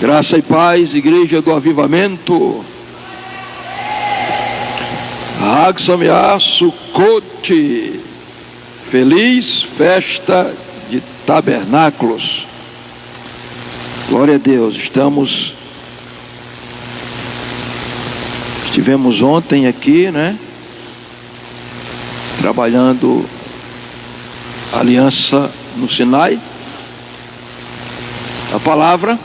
Graça e paz, Igreja do Avivamento. Hag Sameach Sukkot. Feliz festa de tabernáculos. Glória a Deus. Estivemos ontem aqui, trabalhando a aliança no Sinai, a palavra.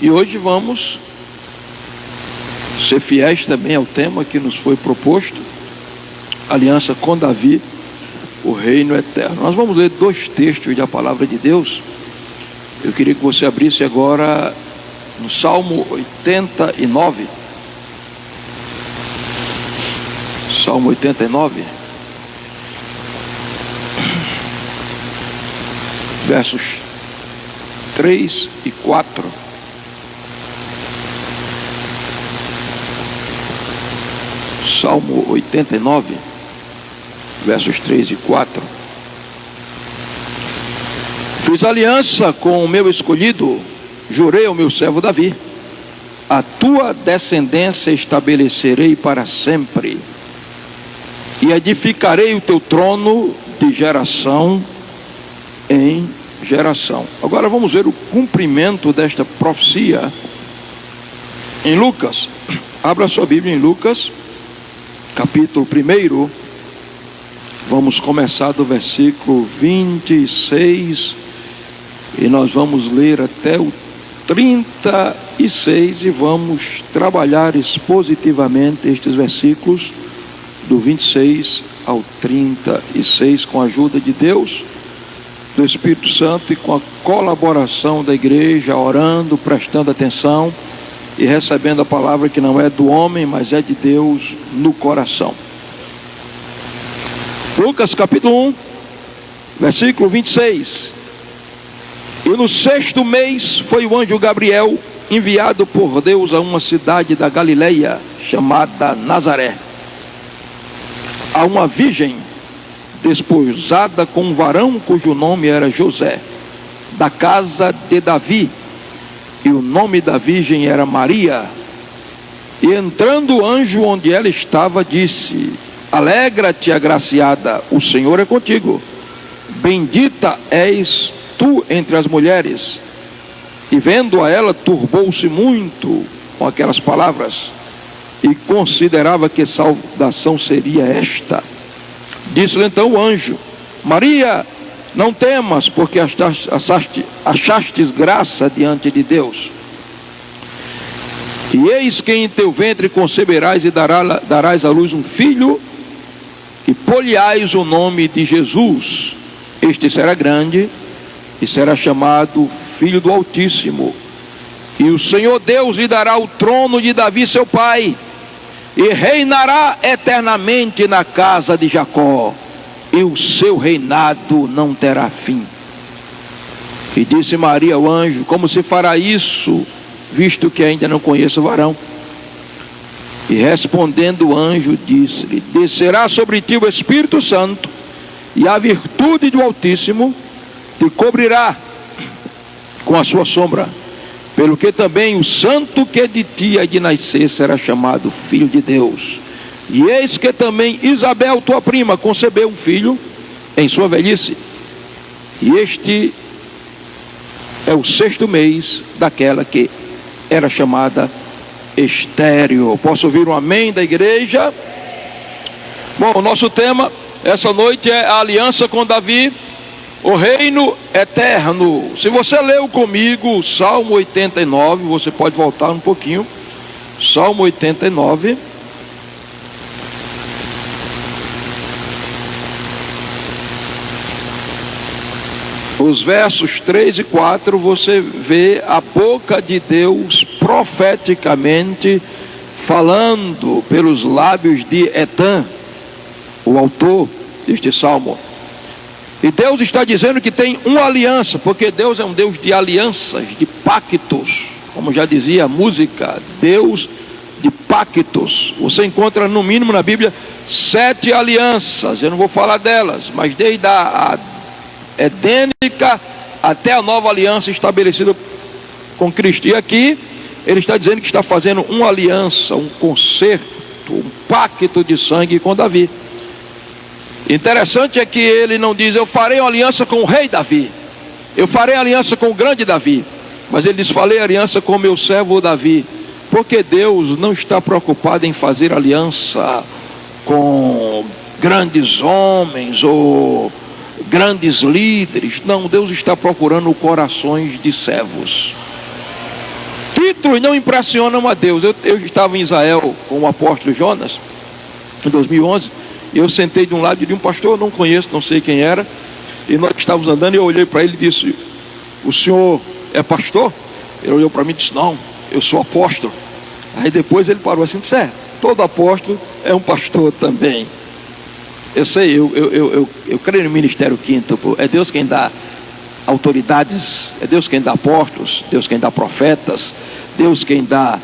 E hoje vamos ser fiéis também ao tema que nos foi proposto, aliança com Davi, o reino eterno. Nós vamos ler 2 textos da palavra de Deus. Eu queria que você abrisse agora no Salmo 89. Salmo 89, versos 3 e 4. Salmo 89, versos 3 e 4. Fiz aliança com o meu escolhido, jurei ao meu servo Davi, a tua descendência estabelecerei para sempre, e edificarei o teu trono de geração em geração. Agora vamos ver o cumprimento desta profecia em Lucas. Abra sua Bíblia em Lucas, capítulo 1. Vamos começar do versículo 26 e nós vamos ler até o 36 e vamos trabalhar expositivamente estes versículos do 26 ao 36 com a ajuda de Deus, do Espírito Santo e com a colaboração da igreja, orando, prestando atenção e recebendo a palavra que não é do homem, mas é de Deus no coração. Lucas capítulo 1, versículo 26. E no 6º mês foi o anjo Gabriel enviado por Deus a uma cidade da Galileia chamada Nazaré, a uma virgem desposada com um varão cujo nome era José, da casa de Davi, e o nome da virgem era Maria. E entrando o anjo onde ela estava, disse: Alegra-te, agraciada, o Senhor é contigo, bendita és tu entre as mulheres. E vendo-a ela, turbou-se muito com aquelas palavras, e considerava que saudação seria esta. Disse-lhe então o anjo: Maria, não temas, porque achastes graça diante de Deus. E eis que em teu ventre conceberás e darás à luz um filho, e pôr-lhe-ás o nome de Jesus. Este será grande, e será chamado Filho do Altíssimo. E o Senhor Deus lhe dará o trono de Davi seu pai, e reinará eternamente na casa de Jacó, e o seu reinado não terá fim. E disse Maria ao anjo: Como se fará isso, visto que ainda não conheço o varão? E respondendo o anjo, disse-lhe: Descerá sobre ti o Espírito Santo, e a virtude do Altíssimo te cobrirá com a sua sombra, pelo que também o santo que de ti há de nascer será chamado Filho de Deus. E eis que também Isabel, tua prima, concebeu um filho em sua velhice, e este é o 6º mês daquela que era chamada estéril. Posso ouvir um amém da igreja? Bom, o nosso tema essa noite é a aliança com Davi, o reino eterno. Se você leu comigo o Salmo 89, você pode voltar um pouquinho. Salmo 89. Os versos 3 e 4, você vê a boca de Deus profeticamente falando pelos lábios de Etã, o autor deste salmo. E Deus está dizendo que tem uma aliança, porque Deus é um Deus de alianças, de pactos, como já dizia a música, Deus de pactos. Você encontra no mínimo na Bíblia 7 alianças. Eu não vou falar delas, mas desde a edênica até a nova aliança estabelecida com Cristo. E aqui ele está dizendo que está fazendo uma aliança, um concerto, um pacto de sangue com Davi. Interessante é que ele não diz: eu farei uma aliança com o rei Davi, eu farei aliança com o grande Davi, mas ele diz: farei aliança com meu servo Davi. Porque Deus não está preocupado em fazer aliança com grandes homens ou grandes líderes. Não, Deus está procurando corações de servos. Títulos não impressionam a Deus. Eu estava em Israel com o apóstolo Jonas em 2011, e eu sentei de um lado de um pastor, eu não conheço, não sei quem era, e nós estávamos andando e eu olhei para ele e disse: o senhor é pastor? Ele olhou para mim e disse: não, eu sou apóstolo. Aí depois ele parou assim e disse: todo apóstolo é um pastor também. Eu sei, eu creio no ministério quíntuple. É Deus quem dá autoridades, é Deus quem dá apóstolos, Deus quem dá profetas, Deus quem dá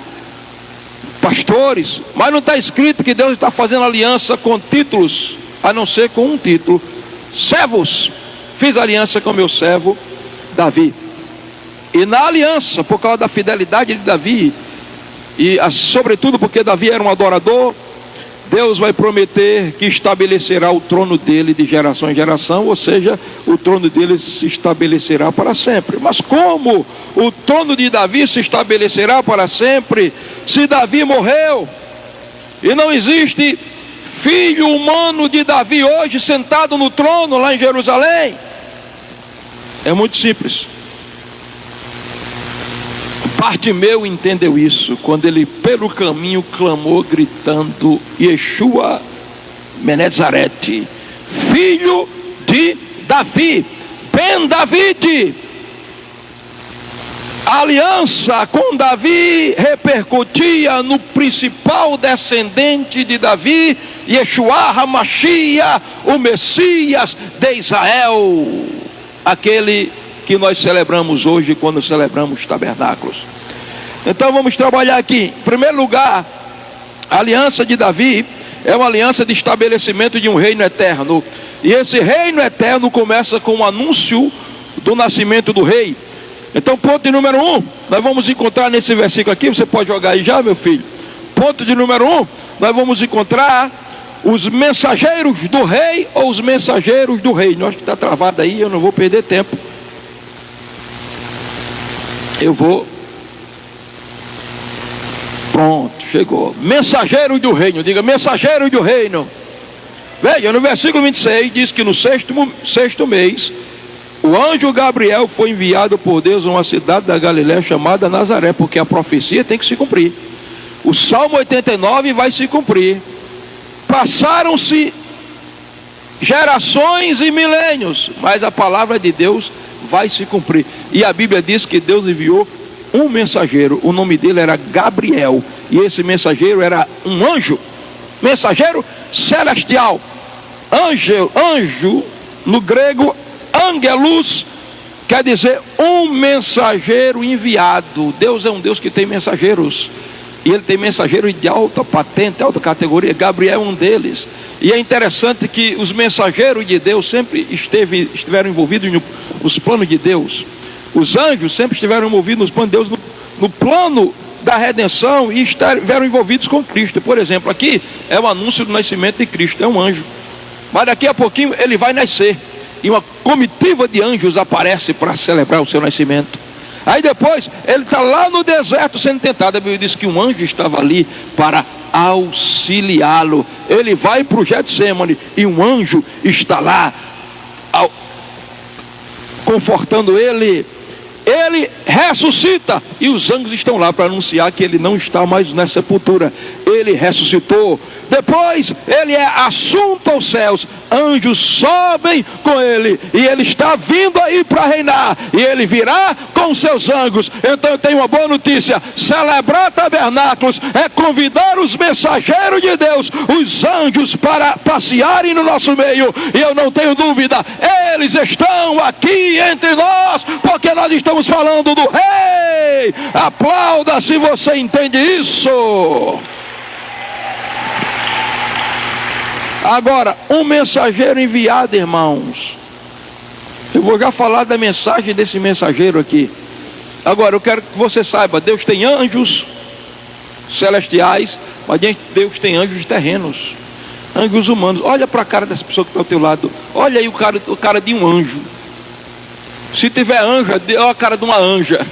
pastores. Mas não está escrito que Deus está fazendo aliança com títulos, a não ser com um título: servos. Fiz aliança com meu servo Davi. E na aliança, por causa da fidelidade de Davi, e sobretudo porque Davi era um adorador, Deus vai prometer que estabelecerá o trono dele de geração em geração, ou seja, o trono dele se estabelecerá para sempre. Mas como o trono de Davi se estabelecerá para sempre, se Davi morreu? E não existe filho humano de Davi hoje sentado no trono lá em Jerusalém. É muito simples. Bartimeu entendeu isso quando ele pelo caminho clamou gritando: Yeshua Menezarete, filho de Davi, Ben David. A aliança com Davi repercutia no principal descendente de Davi, Yeshua HaMashiach, o Messias de Israel, aquele que nós celebramos hoje quando celebramos tabernáculos. Então vamos trabalhar aqui. Em primeiro lugar, a aliança de Davi é uma aliança de estabelecimento de um reino eterno. E esse reino eterno começa com o anúncio do nascimento do rei. Então, ponto de número 1, nós vamos encontrar nesse versículo aqui. Você pode jogar aí já, meu filho. Ponto de número 1, nós vamos encontrar os mensageiros do rei ou os mensageiros do reino. Acho que está travado aí, eu não vou perder tempo. Eu vou. Pronto, chegou. Mensageiros do reino, diga: mensageiros do reino. Veja, no versículo 26 diz que no sexto mês, o anjo Gabriel foi enviado por Deus a uma cidade da Galiléia chamada Nazaré, porque a profecia tem que se cumprir. O Salmo 89 vai se cumprir. Passaram-se gerações e milênios, mas a palavra de Deus vai se cumprir. E a Bíblia diz que Deus enviou um mensageiro. O nome dele era Gabriel. E esse mensageiro era um anjo, mensageiro celestial. Anjo no grego, angelus, quer dizer um mensageiro enviado. Deus é um Deus que tem mensageiros, e ele tem mensageiros de alta patente, alta categoria. Gabriel é um deles. E é interessante que os mensageiros de Deus sempre estiveram envolvidos nos planos de Deus. Os anjos sempre estiveram envolvidos nos planos de Deus, no plano da redenção, e estiveram envolvidos com Cristo. Por exemplo, aqui é o anúncio do nascimento de Cristo, é um anjo. Mas daqui a pouquinho ele vai nascer, e uma comitiva de anjos aparece para celebrar o seu nascimento. Aí depois ele está lá no deserto sendo tentado. A Bíblia diz que um anjo estava ali para auxiliá-lo. Ele vai para o Getsemane e um anjo está lá confortando ele. Ele ressuscita e os anjos estão lá para anunciar que ele não está mais na sepultura. Ele ressuscitou. Depois ele é assunto aos céus. Anjos sobem com ele e ele está vindo aí para reinar, e ele virá com seus anjos. Então eu tenho uma boa notícia: celebrar tabernáculos é convidar os mensageiros de Deus, os anjos, para passearem no nosso meio. E eu não tenho dúvida, eles estão aqui entre nós, porque nós estamos falando do rei. Aplauda se você entende isso. Agora, um mensageiro enviado, irmãos. Eu vou já falar da mensagem desse mensageiro aqui. Agora eu quero que você saiba, Deus tem anjos celestiais, mas Deus tem anjos terrenos, anjos humanos. Olha para a cara dessa pessoa que está ao teu lado, olha aí o cara de um anjo. Se tiver anjo, olha a cara de uma anja.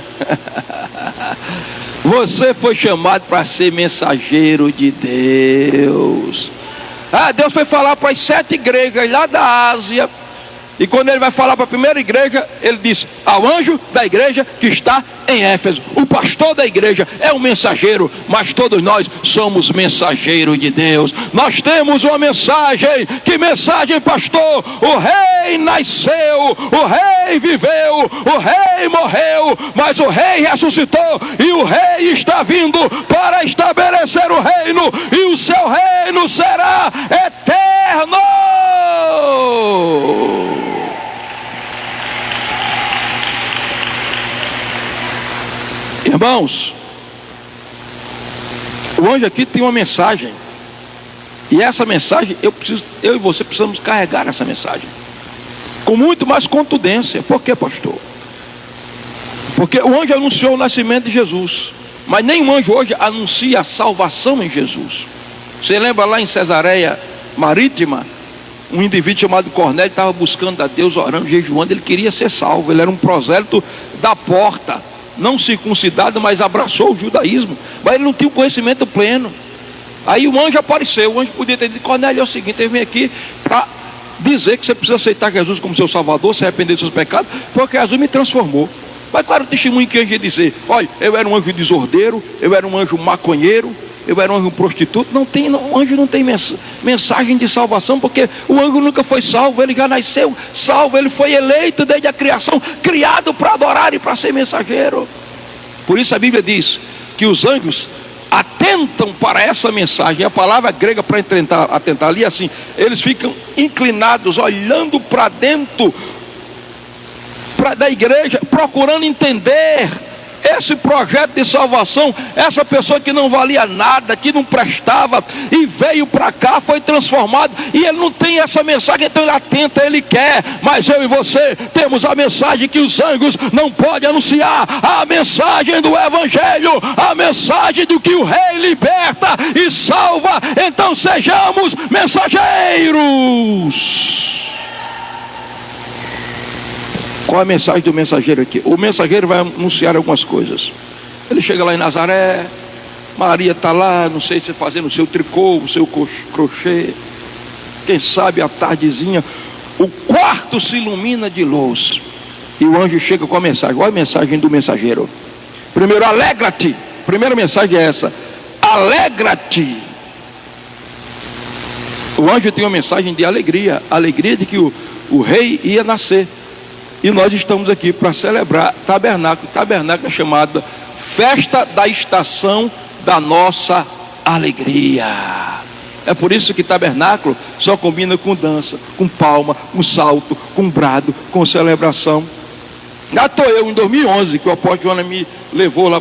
Você foi chamado para ser mensageiro de Deus. Deus foi falar para as 7 igrejas lá da Ásia. E quando ele vai falar para a primeira igreja, ele diz: ao anjo da igreja que está em Éfeso. O pastor da igreja é um mensageiro, mas todos nós somos mensageiros de Deus. Nós temos uma mensagem. Que mensagem, pastor? O rei nasceu, o rei viveu, o rei morreu, mas o rei ressuscitou, e o rei está vindo para estabelecer o reino, e o seu reino será eterno. Irmãos, o anjo aqui tem uma mensagem, e essa mensagem eu e você precisamos carregar essa mensagem com muito mais contundência. Por quê, pastor? Porque o anjo anunciou o nascimento de Jesus, mas nenhum anjo hoje anuncia a salvação em Jesus. Você lembra lá em Cesareia Marítima, um indivíduo chamado Cornélio estava buscando a Deus, orando, jejuando. Ele queria ser salvo, ele era um prosélito da porta, não circuncidado, mas abraçou o judaísmo, mas ele não tinha o conhecimento pleno. Aí o anjo apareceu. O anjo podia ter dito: Cornélio, é o seguinte, eu vim aqui para dizer que você precisa aceitar Jesus como seu salvador, se arrepender dos seus pecados, porque Jesus me transformou. Mas qual era o testemunho que o anjo ia dizer? Olha, eu era um anjo desordeiro, eu era um anjo maconheiro, eu era um anjo prostituto. O anjo não tem mensagem de salvação, porque o anjo nunca foi salvo. Ele já nasceu salvo, ele foi eleito desde a criação, criado para adorar e para ser mensageiro. Por isso a Bíblia diz que os anjos atentam para essa mensagem. A palavra grega para atentar ali é assim: eles ficam inclinados, olhando para dentro da igreja, procurando entender esse projeto de salvação. Essa pessoa que não valia nada, que não prestava, e veio para cá, foi transformado, e ele não tem essa mensagem, então ele atenta, ele quer. Mas eu e você temos a mensagem que os anjos não podem anunciar, a mensagem do evangelho, a mensagem do que o rei liberta e salva. Então sejamos mensageiros. Qual é a mensagem do mensageiro aqui? O mensageiro vai anunciar algumas coisas. Ele chega lá em Nazaré, Maria está lá, não sei se fazendo o seu tricô, o seu crochê. Quem sabe à tardezinha, o quarto se ilumina de luz, e o anjo chega com a mensagem. Qual é a mensagem do mensageiro? Primeiro, alegra-te. Primeira mensagem é essa: alegra-te. O anjo tem uma mensagem de alegria, alegria de que o rei ia nascer. E nós estamos aqui para celebrar tabernáculo. Tabernáculo é chamada festa da estação da nossa alegria. É por isso que tabernáculo só combina com dança, com palma, com salto, com brado, com celebração. Já estou eu em 2011, que o apóstolo Jonas me levou lá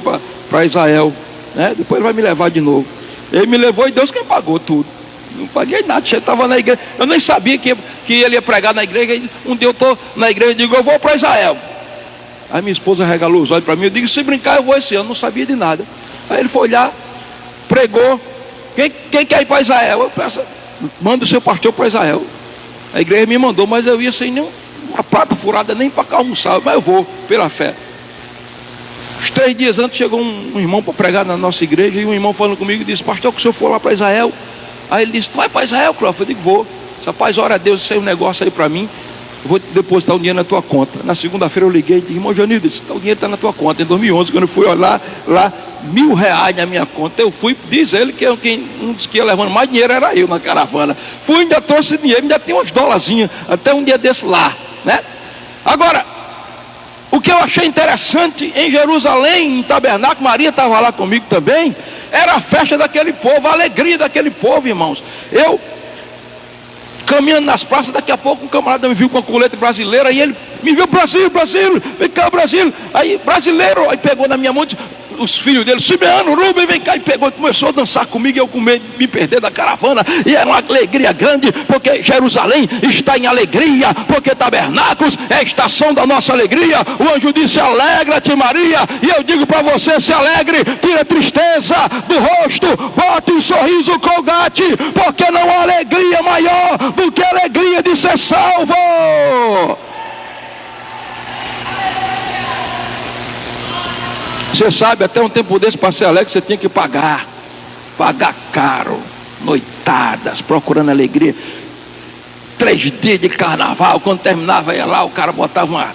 para Israel, né? Depois ele vai me levar de novo. Ele me levou e Deus quem pagou tudo. Não paguei nada, eu estava na igreja. Eu nem sabia que ele ia pregar na igreja. Um dia eu estou na igreja e digo: eu vou para Israel. Aí minha esposa regalou os olhos para mim. Eu digo: se brincar eu vou esse ano. Não sabia de nada. Aí ele foi lá, pregou. Quem quer ir para Israel? Eu peço, manda o seu pastor para Israel. A igreja me mandou, mas eu ia sem nenhuma prata furada, nem para cá almoçar. Mas eu vou, pela fé. Uns 3 dias antes chegou um irmão para pregar na nossa igreja. E um irmão falando comigo disse: pastor, que o senhor for lá para Israel. Aí ele disse: tu vai para Israel, Cláudio? Eu digo: vou. Rapaz, ora a Deus, isso aí é um negócio aí para mim. Eu vou depositar o dinheiro na tua conta. Na segunda-feira eu liguei e disse: irmão Johnny, o dinheiro está na tua conta. Em 2011, quando eu fui olhar lá, R$1.000 na minha conta. Eu fui, diz ele que quem um disse que ia levando mais dinheiro era eu na caravana. Fui, ainda trouxe dinheiro, ainda tem uns dolarzinhos, até um dia desse lá, né? Agora, o que eu achei interessante em Jerusalém, em tabernáculo, Maria estava lá comigo também, era a festa daquele povo, a alegria daquele povo, irmãos. Eu caminhando nas praças, daqui a pouco um camarada me viu com a coleta brasileira, e ele me viu: Brasil, vem cá, Brasil. Aí, brasileiro, aí pegou na minha mão e disse: os filhos dele, Simeano, Rubem, vem cá, e pegou e começou a dançar comigo, e eu com medo de me perder da caravana, e era uma alegria grande, porque Jerusalém está em alegria, porque Tabernáculos é a estação da nossa alegria. O anjo disse: alegra-te, Maria, e eu digo para você: se alegre, tira a tristeza do rosto, bote um sorriso colgate, porque não há alegria maior do que a alegria de ser salvo. Você sabe, até um tempo desse, para ser alegre, você tinha que pagar caro, noitadas, procurando alegria. 3 dias de carnaval, quando terminava, ia lá, o cara botava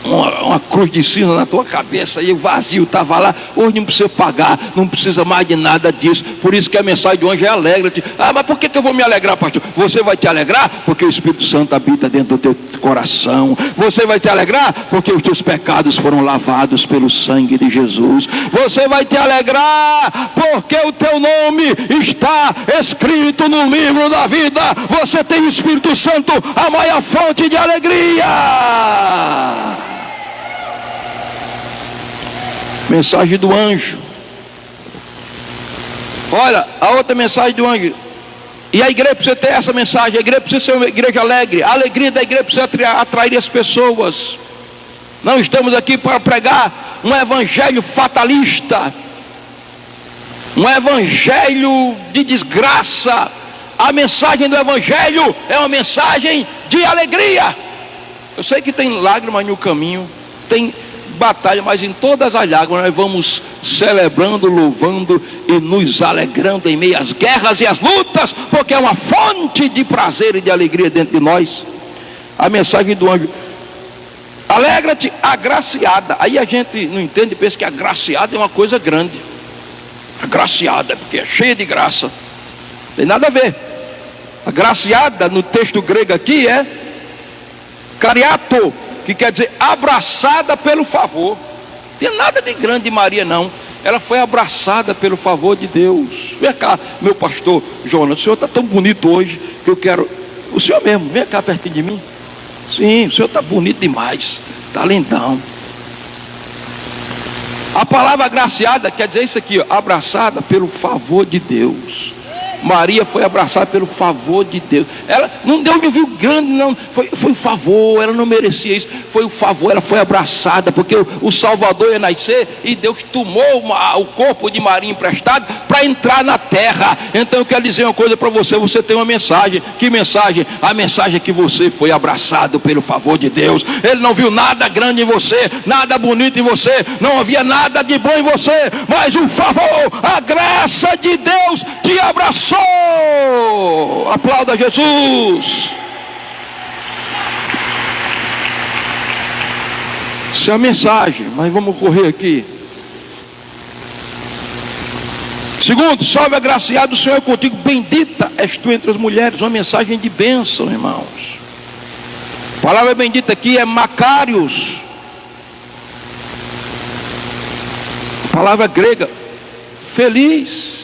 uma cruz de cinza na tua cabeça, e o vazio estava lá. Hoje não precisa pagar, não precisa mais de nada disso. Por isso que a mensagem de hoje é: alegra-te. Ah, mas por que eu vou me alegrar, pastor? Você vai te alegrar porque o Espírito Santo habita dentro do teu coração. Você vai te alegrar porque os teus pecados foram lavados pelo sangue de Jesus. Você vai te alegrar porque o teu nome está escrito no livro da vida. Você tem o Espírito Santo, a maior fonte de alegria. Mensagem do anjo. Olha, a outra mensagem do anjo. E a igreja precisa ter essa mensagem. A igreja precisa ser uma igreja alegre. A alegria da igreja precisa atrair as pessoas. Não estamos aqui para pregar um evangelho fatalista, um evangelho de desgraça. A mensagem do evangelho é uma mensagem de alegria. Eu sei que tem lágrimas no caminho, tem batalha, mas em todas as lágrimas nós vamos celebrando, louvando e nos alegrando em meio às guerras e às lutas, porque é uma fonte de prazer e de alegria dentro de nós. A mensagem do anjo: alegra-te, agraciada. Aí a gente não entende, pensa que agraciada é uma coisa grande. Agraciada, porque é cheia de graça. Não tem nada a ver. Agraciada no texto grego aqui é cariato, que quer dizer abraçada pelo favor. Não tem nada de grande de Maria, não. Ela foi abraçada pelo favor de Deus. Vem cá, meu pastor Jonas, o senhor está tão bonito hoje que eu quero. O senhor mesmo, vem cá pertinho de mim. Sim, o senhor está bonito demais, está lindão. A palavra agraciada quer dizer isso aqui, ó, abraçada pelo favor de Deus. Maria foi abraçada pelo favor de Deus. Ela não deu um viu grande, não. Foi o favor, ela não merecia isso. Foi o favor, ela foi abraçada, porque o Salvador ia nascer e Deus tomou o corpo de Maria emprestado para entrar na terra. Então eu quero dizer uma coisa para você: você tem uma mensagem. Que mensagem? A mensagem é que você foi abraçado pelo favor de Deus. Ele não viu nada grande em você, nada bonito em você, não havia nada de bom em você, mas o favor, a graça de Deus te abraçou. Aplauda Jesus. Essa é a mensagem, mas vamos correr aqui. Segundo, salve agraciado, o Senhor é contigo, bendita és tu entre as mulheres. Uma mensagem de bênção, irmãos. A palavra bendita aqui é Macários, palavra grega, feliz.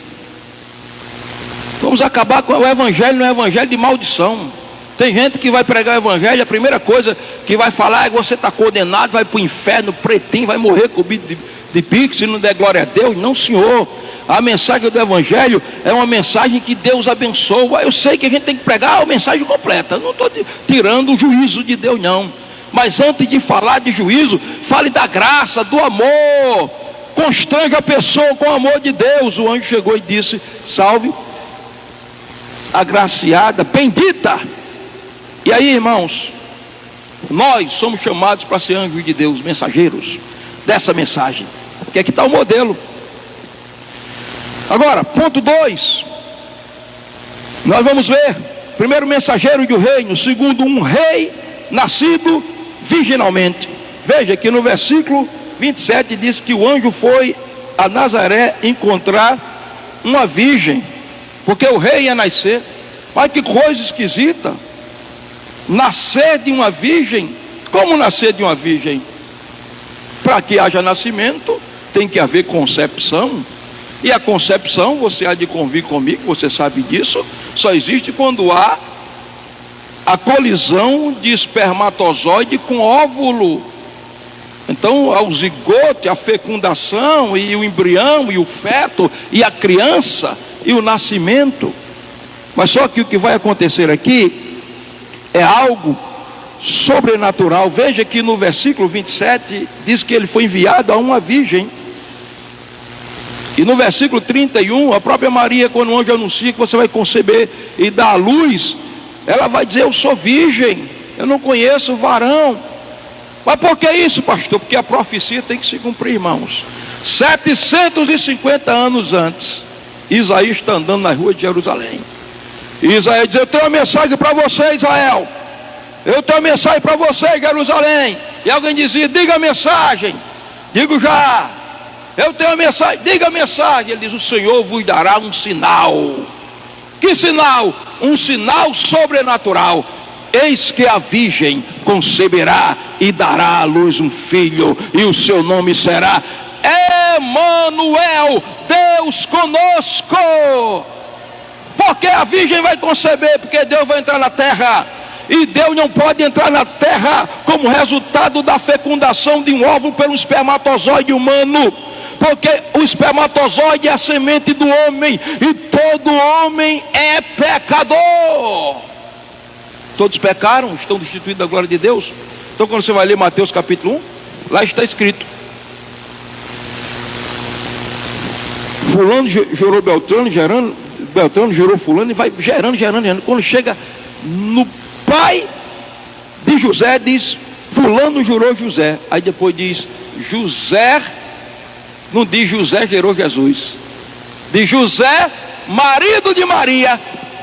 Vamos acabar com o evangelho, não é evangelho de maldição. Tem gente que vai pregar o evangelho, a primeira coisa que vai falar é que você está condenado, vai para o inferno, pretinho, vai morrer comido de pique, se não der glória a Deus. Não, senhor. A mensagem do evangelho é uma mensagem que Deus abençoa. Eu sei que a gente tem que pregar a mensagem completa. Eu não estou tirando o juízo de Deus, não. Mas antes de falar de juízo, fale da graça, do amor. Constrange a pessoa com o amor de Deus. O anjo chegou e disse: salve agraciada, bendita. E aí, irmãos, nós somos chamados para ser anjos de Deus, mensageiros dessa mensagem, porque aqui está o modelo. Agora, ponto 2, nós vamos ver: primeiro, mensageiro do reino; segundo, um rei nascido virginalmente. Veja que no versículo 27 diz que o anjo foi a Nazaré encontrar uma virgem, porque o rei ia nascer. Mas que coisa esquisita, nascer de uma virgem. Como nascer de uma virgem? Para que haja nascimento, tem que haver concepção. E a concepção, você há de convir comigo, você sabe disso, só existe quando há a colisão de espermatozoide com óvulo. Então, ao zigote, a fecundação, e o embrião, e o feto, e a criança, e o nascimento. Mas só que o que vai acontecer aqui é algo sobrenatural. Veja que no versículo 27 diz que ele foi enviado a uma virgem. E no versículo 31, a própria Maria, quando o anjo anuncia que você vai conceber e dar à luz, ela vai dizer: eu sou virgem, eu não conheço varão. Mas por que isso, pastor? Porque a profecia tem que se cumprir, irmãos. 750 anos antes, Isaías está andando nas ruas de Jerusalém. E Isaías diz: eu tenho uma mensagem para você, Israel. Eu tenho uma mensagem para você, Jerusalém. E alguém dizia: diga a mensagem. Digo já. Eu tenho uma mensagem, diga a mensagem. Ele diz: o Senhor vos dará um sinal. Que sinal? Um sinal sobrenatural. Eis que a virgem conceberá e dará à luz um filho, e o seu nome será Emanuel, Deus conosco. Porque a virgem vai conceber? Porque Deus vai entrar na terra. E Deus não pode entrar na terra como resultado da fecundação de um óvulo pelo espermatozoide humano. Porque o espermatozoide é a semente do homem, e todo homem é pecador. Todos pecaram, estão destituídos da glória de Deus. Então quando você vai ler Mateus capítulo 1, lá está escrito: fulano gerou Beltrano, Beltrano gerou fulano, e vai gerando. Quando chega no pai de José, diz: fulano gerou José. Aí depois diz: José, não diz José gerou Jesus, diz José, marido de Maria,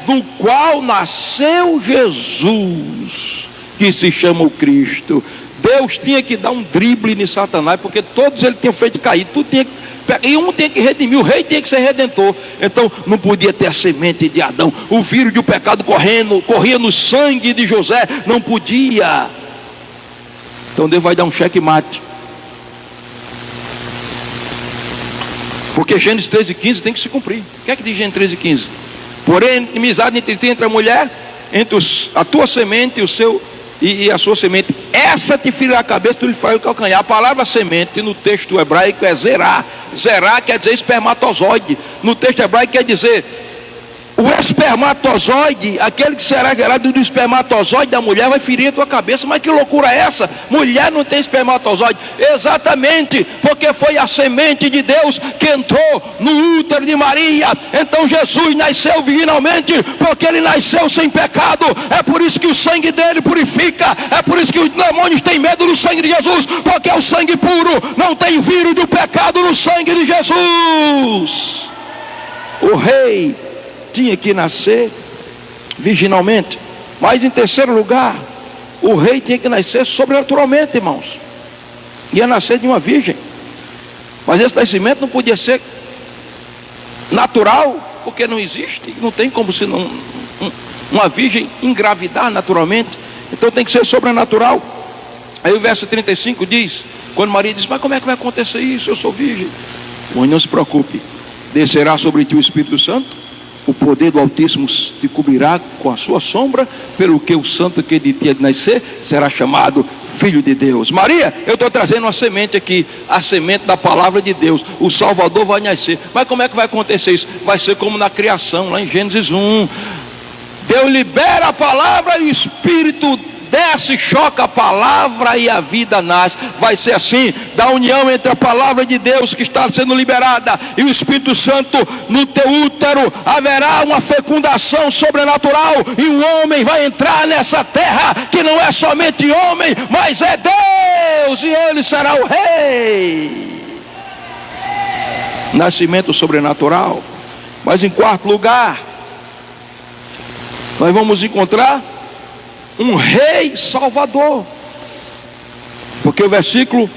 do qual nasceu Jesus, que se chama o Cristo. Deus tinha que dar um drible em Satanás, porque todos ele tinham feito cair, tudo tinha que, e um tinha que redimir, o rei tinha que ser redentor. Então não podia ter a semente de Adão, o vírus do pecado corria no sangue de José, não podia. Então Deus vai dar um checkmate, porque Gênesis 13:15 tem que se cumprir. O que é que diz Gênesis 13:15? Porém, inimizade entre ti, entre a mulher, entre a tua semente e a sua semente, essa te ferirá a cabeça, tu lhe farás o calcanhar. A palavra semente no texto hebraico é zerá. Zerá quer dizer espermatozoide. No texto hebraico quer dizer o espermatozoide, aquele que será gerado do espermatozoide da mulher, vai ferir a tua cabeça. Mas que loucura é essa? Mulher não tem espermatozoide. Exatamente, porque foi a semente de Deus que entrou no útero de Maria. Então Jesus nasceu virginalmente, porque ele nasceu sem pecado. É por isso que o sangue dele purifica. É por isso que os demônios têm medo do sangue de Jesus, porque é o sangue puro. Não tem vírus do pecado no sangue de Jesus. O rei tinha que nascer virginalmente. Mas em terceiro lugar, o rei tinha que nascer sobrenaturalmente, irmãos. Ia nascer de uma virgem. Mas esse nascimento não podia ser natural, porque não existe, não tem como se uma virgem engravidar naturalmente. Então tem que ser sobrenatural. Aí o verso 35 diz, quando Maria diz: mas como é que vai acontecer isso? Eu sou virgem. Mas não se preocupe, descerá sobre ti o Espírito Santo, o poder do Altíssimo te cobrirá com a sua sombra, pelo que o santo que de ti há de nascer será chamado Filho de Deus. Maria, eu estou trazendo uma semente aqui, a semente da palavra de Deus. O Salvador vai nascer. Mas como é que vai acontecer isso? Vai ser como na criação, lá em Gênesis 1. Deus libera a palavra e o Espírito desce, choca a palavra e a vida nasce. Vai ser assim, da união entre a palavra de Deus que está sendo liberada e o Espírito Santo no teu útero, haverá uma fecundação sobrenatural, e um homem vai entrar nessa terra, que não é somente homem, mas é Deus, e ele será o rei. Nascimento sobrenatural. Mas em quarto lugar, nós vamos encontrar um rei salvador, porque o versículo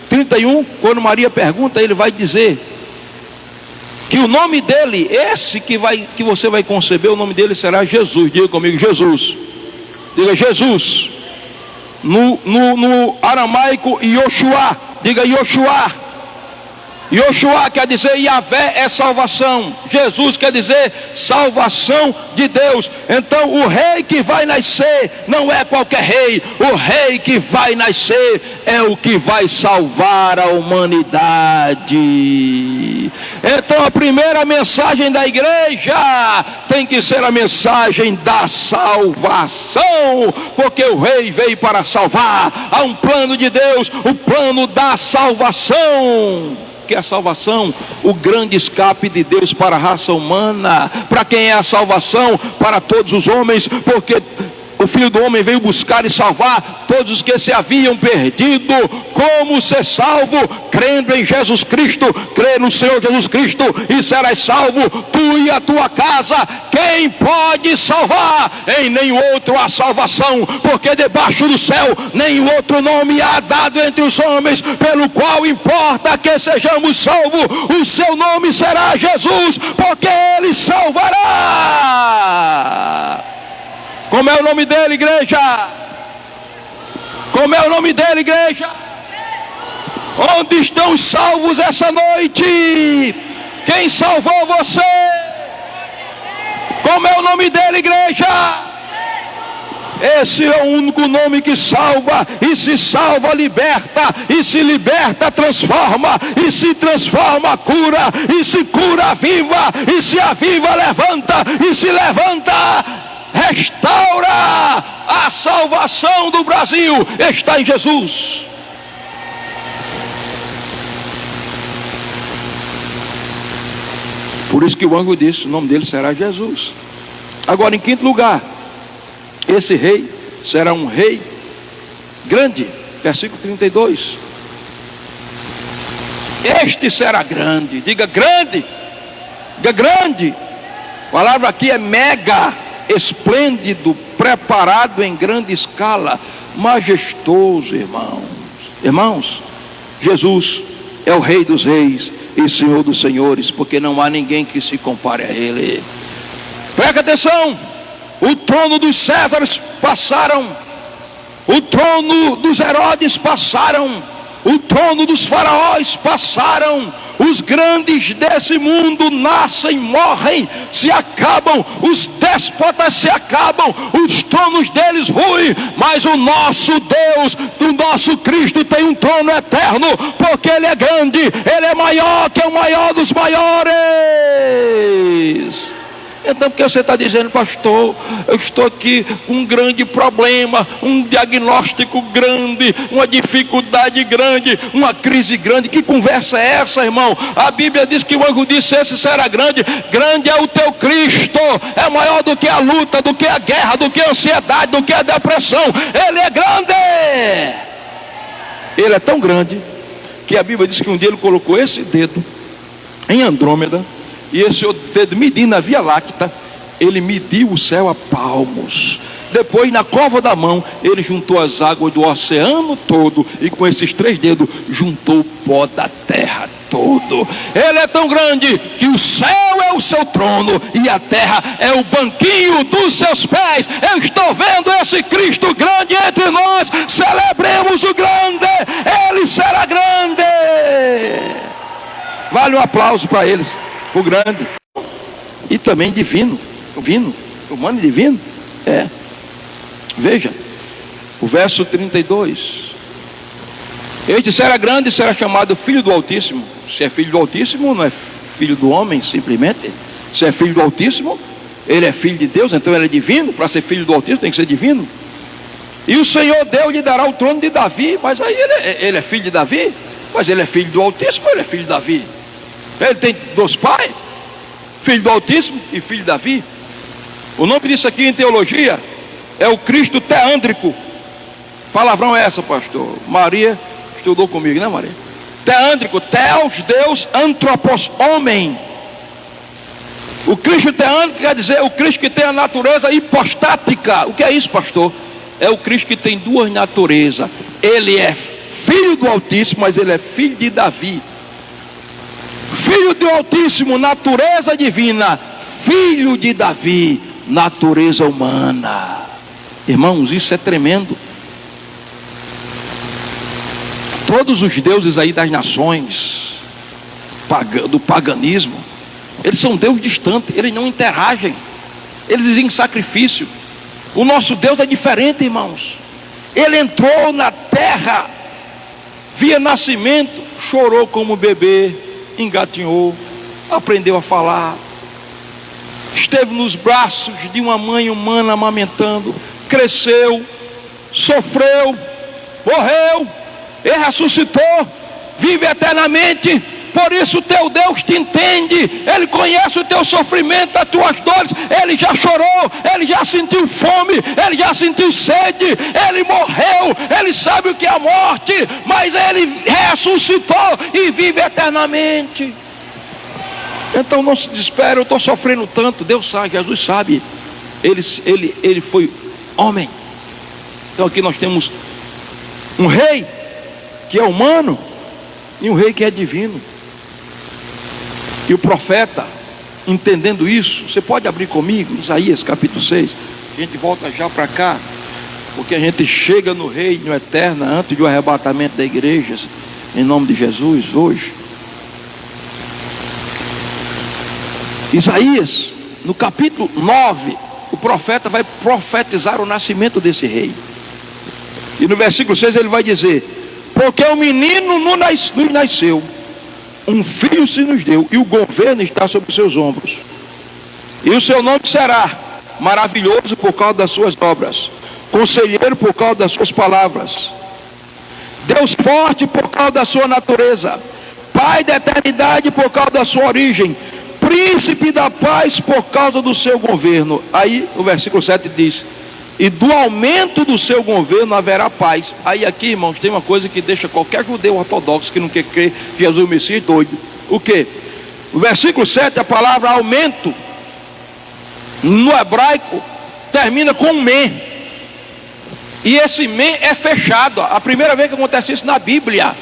31, quando Maria pergunta, ele vai dizer que o nome dele, esse que você vai conceber, o nome dele será Jesus. Diga comigo, Jesus. Diga Jesus. No aramaico, Yoshua. Diga Yoshua. Yoshua quer dizer Yahvé é salvação. Jesus quer dizer salvação de Deus. Então o rei que vai nascer não é qualquer rei. O rei que vai nascer é o que vai salvar a humanidade. Então a primeira mensagem da igreja tem que ser a mensagem da salvação, porque o rei veio para salvar. Há um plano de Deus, o plano da salvação. Que é a salvação, o grande escape de Deus para a raça humana. Para quem é a salvação? Para todos os homens, porque o Filho do Homem veio buscar e salvar todos os que se haviam perdido. Como ser salvo? Crendo em Jesus Cristo. Crê no Senhor Jesus Cristo e serás salvo, tu e a tua casa. Quem pode salvar? Em nenhum outro há salvação, porque debaixo do céu nenhum outro nome há dado entre os homens, pelo qual importa que sejamos salvos. O seu nome será Jesus, porque Ele salvará. Como é o nome dele, igreja? Como é o nome dele, igreja? Onde estão os salvos essa noite? Quem salvou você? Como é o nome dele, igreja? Esse é o único nome que salva, e se salva, liberta, e se liberta, transforma, e se transforma, cura, e se cura, aviva, e se aviva, levanta, e se levanta, restaura. A salvação do Brasil está em Jesus. Por isso que o anjo disse, o nome dele será Jesus. Agora, em quinto lugar, esse rei será um rei grande. Versículo 32. Este será grande. Diga grande. Diga grande. A palavra aqui é mega, esplêndido, preparado em grande escala, majestoso, irmãos. Irmãos, Jesus é o Rei dos Reis e Senhor dos Senhores, porque não há ninguém que se compare a Ele. Presta atenção. O trono dos Césares passaram, o trono dos Herodes passaram, o trono dos faraós passaram. Os grandes desse mundo nascem, morrem, se acabam, os déspotas se acabam, os tronos deles ruem, mas o nosso Deus, o nosso Cristo tem um trono eterno, porque Ele é grande, Ele é maior que o maior dos maiores. Então, porque você está dizendo, pastor, eu estou aqui com um grande problema, um diagnóstico grande, uma dificuldade grande, uma crise grande. Que conversa é essa, irmão? A Bíblia diz que o anjo disse, esse será grande. Grande é o teu Cristo, é maior do que a luta, do que a guerra, do que a ansiedade, do que a depressão. Ele é grande. Ele é tão grande que a Bíblia diz que um dia ele colocou esse dedo em Andrômeda, e esse outro dedo medindo a Via Láctea, ele mediu o céu a palmos. Depois, na cova da mão, ele juntou as águas do oceano todo, e com esses três dedos juntou o pó da terra todo. Ele é tão grande que o céu é o seu trono e a terra é o banquinho dos seus pés. Eu estou vendo esse Cristo grande entre nós. Celebremos o grande. Ele será grande. Vale um aplauso para eles. O grande e também divino, humano e divino. Veja o verso 32. Este será grande e será chamado Filho do Altíssimo. Se é filho do Altíssimo, não é filho do homem simplesmente. Se é filho do Altíssimo, ele é filho de Deus, então ele é divino. Para ser filho do Altíssimo tem que ser divino. E o Senhor Deus lhe dará o trono de Davi. Mas aí ele é filho de Davi, mas ele é filho do Altíssimo, ele é filho de Davi. Ele tem dois pais, filho do Altíssimo e filho de Davi. O nome disso aqui em teologia é o Cristo teândrico. Palavrão é essa, pastor? Maria estudou comigo, né, Maria? Teândrico, Theos, Deus, Antropos, homem. O Cristo teândrico quer dizer o Cristo que tem a natureza hipostática. O que é isso, pastor? É o Cristo que tem duas naturezas. Ele é filho do Altíssimo, mas ele é filho de Davi. Filho do Altíssimo, natureza divina. Filho de Davi, natureza humana. Irmãos, isso é tremendo. Todos os deuses aí das nações, do paganismo. Eles são Deus distante, eles não interagem, eles exigem sacrifício. O nosso Deus é diferente, irmãos. Ele entrou na terra, via nascimento, chorou como bebê, engatinhou, aprendeu a falar, esteve nos braços de uma mãe humana amamentando, cresceu, sofreu, morreu e ressuscitou, vive eternamente. Por isso teu Deus te entende, Ele conhece o teu sofrimento, as tuas dores. Ele já chorou, Ele já sentiu fome, Ele já sentiu sede, Ele morreu, Ele sabe o que é a morte, mas Ele ressuscitou e vive eternamente. Então não se desespere, eu estou sofrendo tanto. Deus sabe, Jesus sabe. Ele foi homem. Então aqui nós temos um rei que é humano e um rei que é divino. E o profeta, entendendo isso, você pode abrir comigo, Isaías capítulo 6, a gente volta já para cá, porque a gente chega no reino eterno, antes do arrebatamento da igreja, em nome de Jesus, hoje. Isaías, no capítulo 9, o profeta vai profetizar o nascimento desse rei. E no versículo 6 ele vai dizer: porque o menino nos nasceu, um filho se nos deu, e o governo está sobre os seus ombros. E o seu nome será maravilhoso por causa das suas obras, conselheiro por causa das suas palavras, Deus forte por causa da sua natureza, Pai da eternidade por causa da sua origem, príncipe da paz por causa do seu governo. Aí o versículo 7 diz: e do aumento do seu governo haverá paz. Aí aqui, irmãos, tem uma coisa que deixa qualquer judeu ortodoxo que não quer crer que Jesus é o Messias doido. O que? O versículo 7, a palavra aumento no hebraico termina com men. E esse men é fechado. A primeira vez que acontece isso na Bíblia.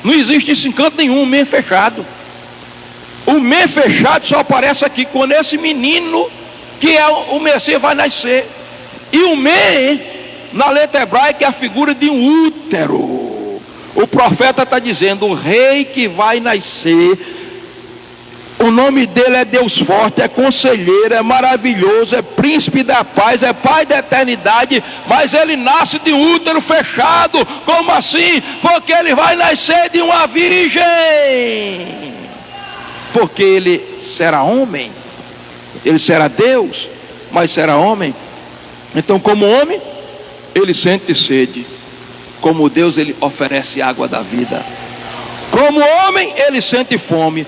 Não existe isso em canto nenhum, men fechado. O men fechado só aparece aqui quando esse menino, que é o Messias, vai nascer. E o men, na letra hebraica, é a figura de um útero. O profeta está dizendo: o rei que vai nascer, o nome dele é Deus forte, é conselheiro, é maravilhoso, é príncipe da paz, é pai da eternidade. Mas ele nasce de um útero fechado. Como assim? Porque ele vai nascer de uma virgem. Porque ele será homem, ele será Deus, mas será homem. Então, como homem, ele sente sede. Como Deus, ele oferece água da vida. Como homem, ele sente fome.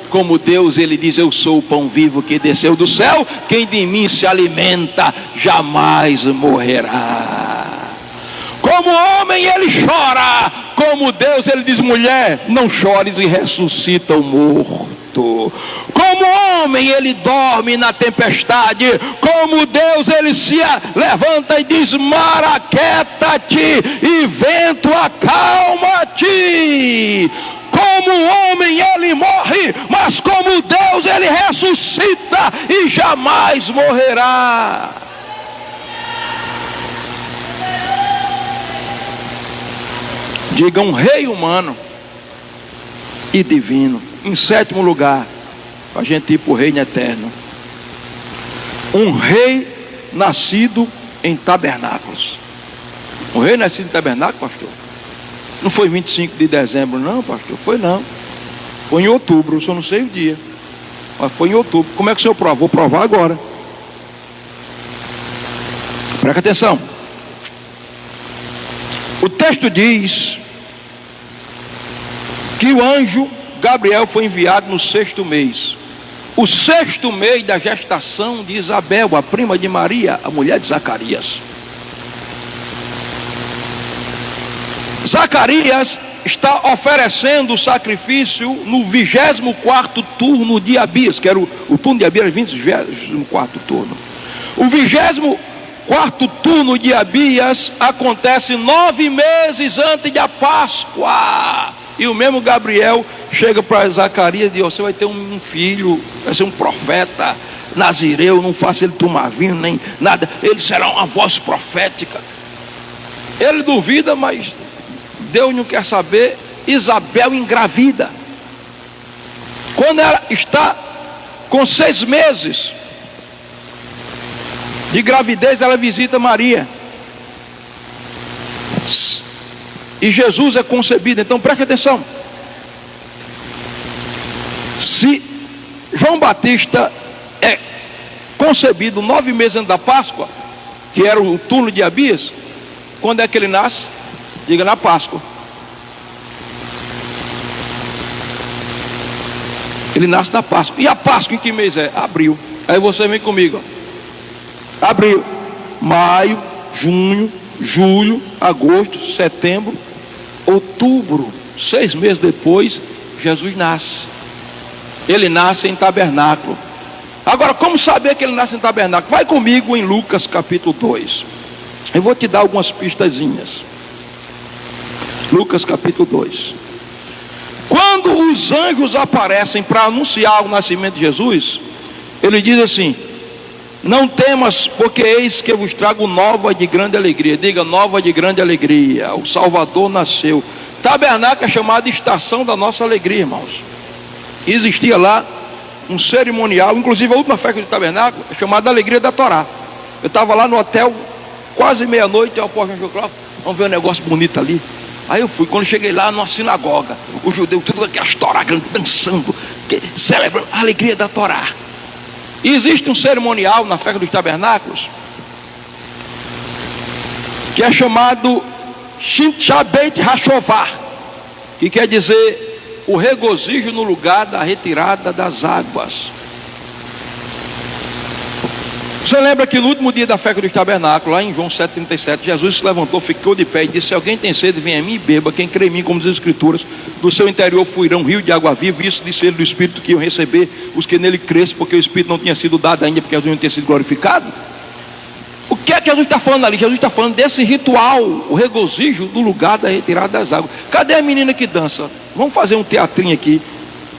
Como Deus, ele diz: eu sou o pão vivo que desceu do céu, quem de mim se alimenta jamais morrerá. Como homem, ele chora. Como Deus, ele diz: mulher, não chores, e ressuscita o morto. Como homem, ele dorme na tempestade. Como Deus, ele se levanta e diz: mar, aquieta-te, e vento, acalma-te. Como homem ele morre, mas como Deus ele ressuscita e jamais morrerá. Diga: um rei humano e divino. Em sétimo lugar, para a gente ir para o reino eterno, um rei nascido em tabernáculos. Um rei nascido em tabernáculo, pastor? Não foi 25 de dezembro não, pastor? Foi não. Foi em outubro, eu só não sei o dia, mas foi em outubro. Como é que o senhor prova? Vou provar agora. Presta atenção. O texto diz que o anjo Gabriel foi enviado no 6º mês. O 6º mês da gestação de Isabel, a prima de Maria, a mulher de Zacarias. Zacarias está oferecendo o sacrifício no 24º turno de Abias, que era o turno de Abias, 24º turno. O 24º turno de Abias acontece 9 meses antes da Páscoa. E o mesmo Gabriel chega para Zacarias e diz: você vai ter um filho, vai ser um profeta nazireu, não faça ele tomar vinho nem nada, ele será uma voz profética. Ele duvida, mas Deus não quer saber. Isabel engravida. Quando ela está com 6 meses de gravidez, ela visita Maria. E Jesus é concebido. Então preste atenção. Se João Batista é concebido 9 meses antes da Páscoa, que era o turno de Abias, quando é que ele nasce? Diga, na Páscoa. Ele nasce na Páscoa. E a Páscoa em que mês é? Abril. Aí você vem comigo, ó. Abril, maio, junho, julho, agosto, setembro, outubro. 6 meses depois, Jesus nasce. Ele nasce em tabernáculo. Agora, como saber que ele nasce em tabernáculo? Vai comigo em Lucas capítulo 2. Eu vou te dar algumas pistazinhas. Lucas capítulo 2. Quando os anjos aparecem para anunciar o nascimento de Jesus, ele diz assim: não temas, porque eis que vos trago nova de grande alegria. Diga, nova de grande alegria. O Salvador nasceu. Tabernáculo é chamado de estação da nossa alegria, irmãos. Existia lá um cerimonial, inclusive a última festa do tabernáculo é chamada Alegria da Torá. Eu estava lá no hotel, quase meia-noite, ao apóstolo João Cláudio, vamos ver um negócio bonito ali. Aí eu fui, quando cheguei lá numa sinagoga, os judeus, tudo aquelas Torá dançando, celebrando a alegria da Torá. E existe um cerimonial na festa dos tabernáculos, que é chamado Shabbat Hashovah, que quer dizer o regozijo no lugar da retirada das águas. Você lembra que no último dia da festa dos tabernáculos, lá em João 7,37, Jesus se levantou, ficou de pé e disse: se alguém tem sede, venha a mim e beba. Quem crê em mim, como diz as Escrituras, do seu interior fluirá um rio de água viva. Isso disse ele do Espírito que iam receber os que nele crescem, porque o Espírito não tinha sido dado ainda, porque Jesus não tinha sido glorificado. O que é que Jesus está falando ali? Jesus está falando desse ritual, o regozijo do lugar da retirada das águas. Cadê a menina que dança? Vamos fazer um teatrinho aqui,